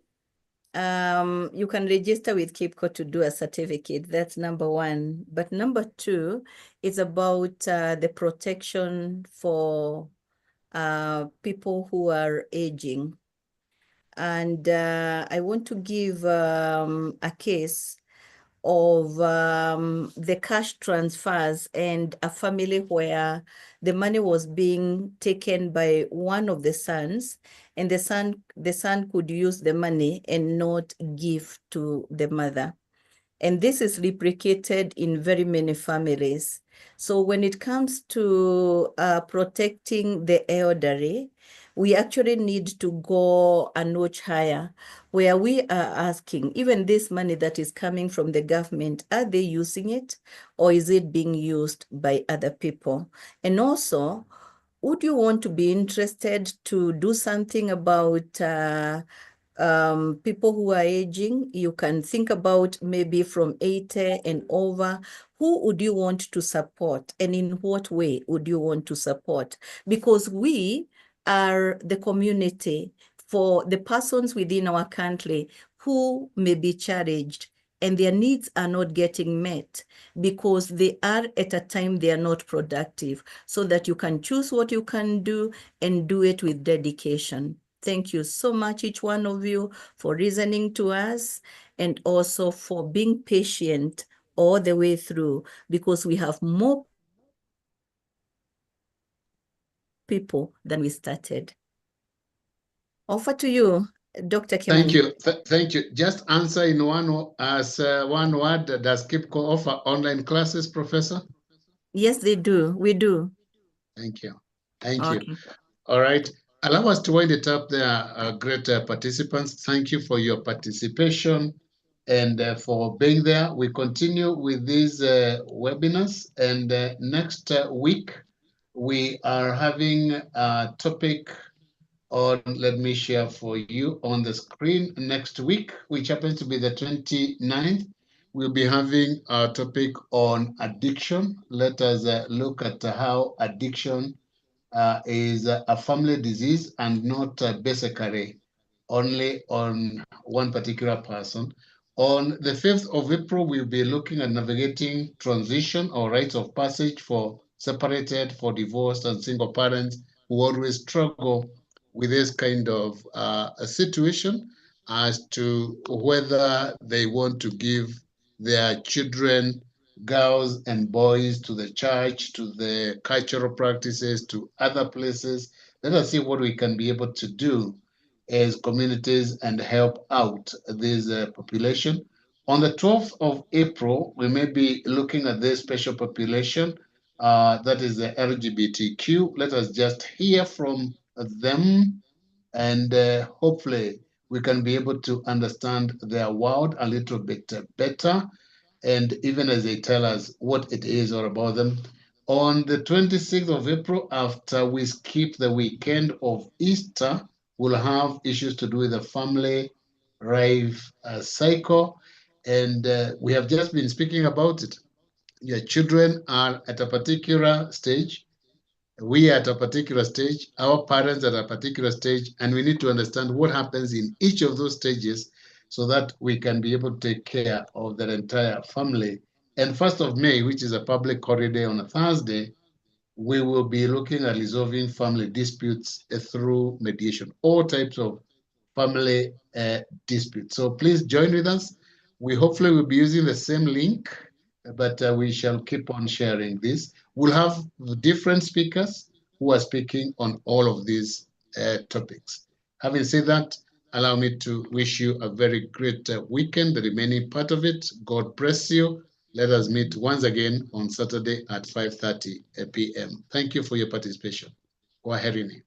you can register with KIPCO to do a certificate. That's number one. But number two is about the protection for people who are aging. And I want to give a case of the cash transfers and a family where the money was being taken by one of the sons, and the son could use the money and not give to the mother. And this is replicated in very many families. So when it comes to protecting the elderly, we actually need to go a notch higher, where we are asking, even this money that is coming from the government, are they using it, or is it being used by other people? And also, would you want to be interested to do something about people who are aging? You can think about maybe from 80 and over. Who would you want to support, and in what way would you want to support? Because we are the community for the persons within our country who may be challenged and their needs are not getting met because they are at a time they are not productive, so that you can choose what you can do and do it with dedication. Thank you so much, each one of you, for listening to us and also for being patient all the way through, because we have more people than we started. Over to you, Dr. Kimani. Thank you. Thank you. Just answer in one word. Does KIPCO offer online classes, Professor? Yes, they do. We do. Thank you. Thank Okay. you. All right. Allow us to wind it up there, great participants. Thank you for your participation and for being there. We continue with these webinars, and next week we are having a topic on, let me share for you on the screen. Next week, which happens to be the 29th, we'll be having a topic on addiction. Let us look at how addiction is a family disease and not basically only on one particular person. On the 5th of April, we'll be looking at navigating transition or rites of passage for separated, for divorced and single parents who always struggle with this kind of a situation as to whether they want to give their children, girls and boys, to the church, to the cultural practices, to other places. Let us see what we can be able to do as communities and help out this population. On the 12th of April, we may be looking at this special population, that is the LGBTQ. Let us just hear from them, and hopefully we can be able to understand their world a little bit better, and even as they tell us what it is all about them. On the 26th of April, after we skip the weekend of Easter, we'll have issues to do with the family life cycle, and we have just been speaking about it. Your children are at a particular stage, we are at a particular stage, our parents at a particular stage, and we need to understand what happens in each of those stages so that we can be able to take care of their entire family. And 1st of May, which is a public holiday on a Thursday, we will be looking at resolving family disputes through mediation, all types of family disputes. So please join with us. We hopefully will be using the same link, but we shall keep on sharing this. We'll have different speakers who are speaking on all of these topics. Having said that, allow me to wish you a very great weekend, the remaining part of it. God bless you. Let us meet once again on Saturday at 5:30 p.m. Thank you for your participation. Kwaherini.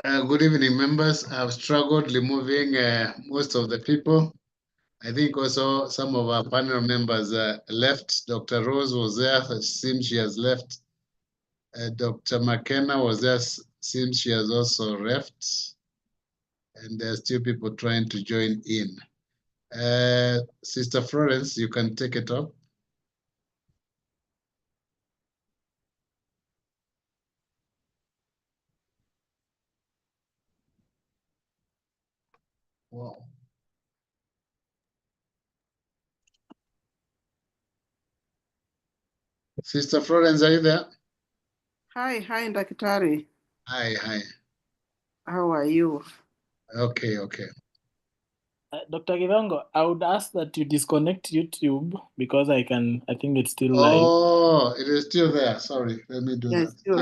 Good evening, members. I've struggled removing most of the people. I think also some of our panel members left. Dr. Rose was there. It seems she has left. Dr. McKenna was there. Seems she has also left. And there's still people trying to join in. Sister Florence, you can take it up. Wow. Sister Florence, are you there? Hi, Daktari. Hi. How are you? Okay. Dr. Githongo, I would ask that you disconnect YouTube because I think it's still live. Oh, it is still there. Sorry, let me do Yes, that. you're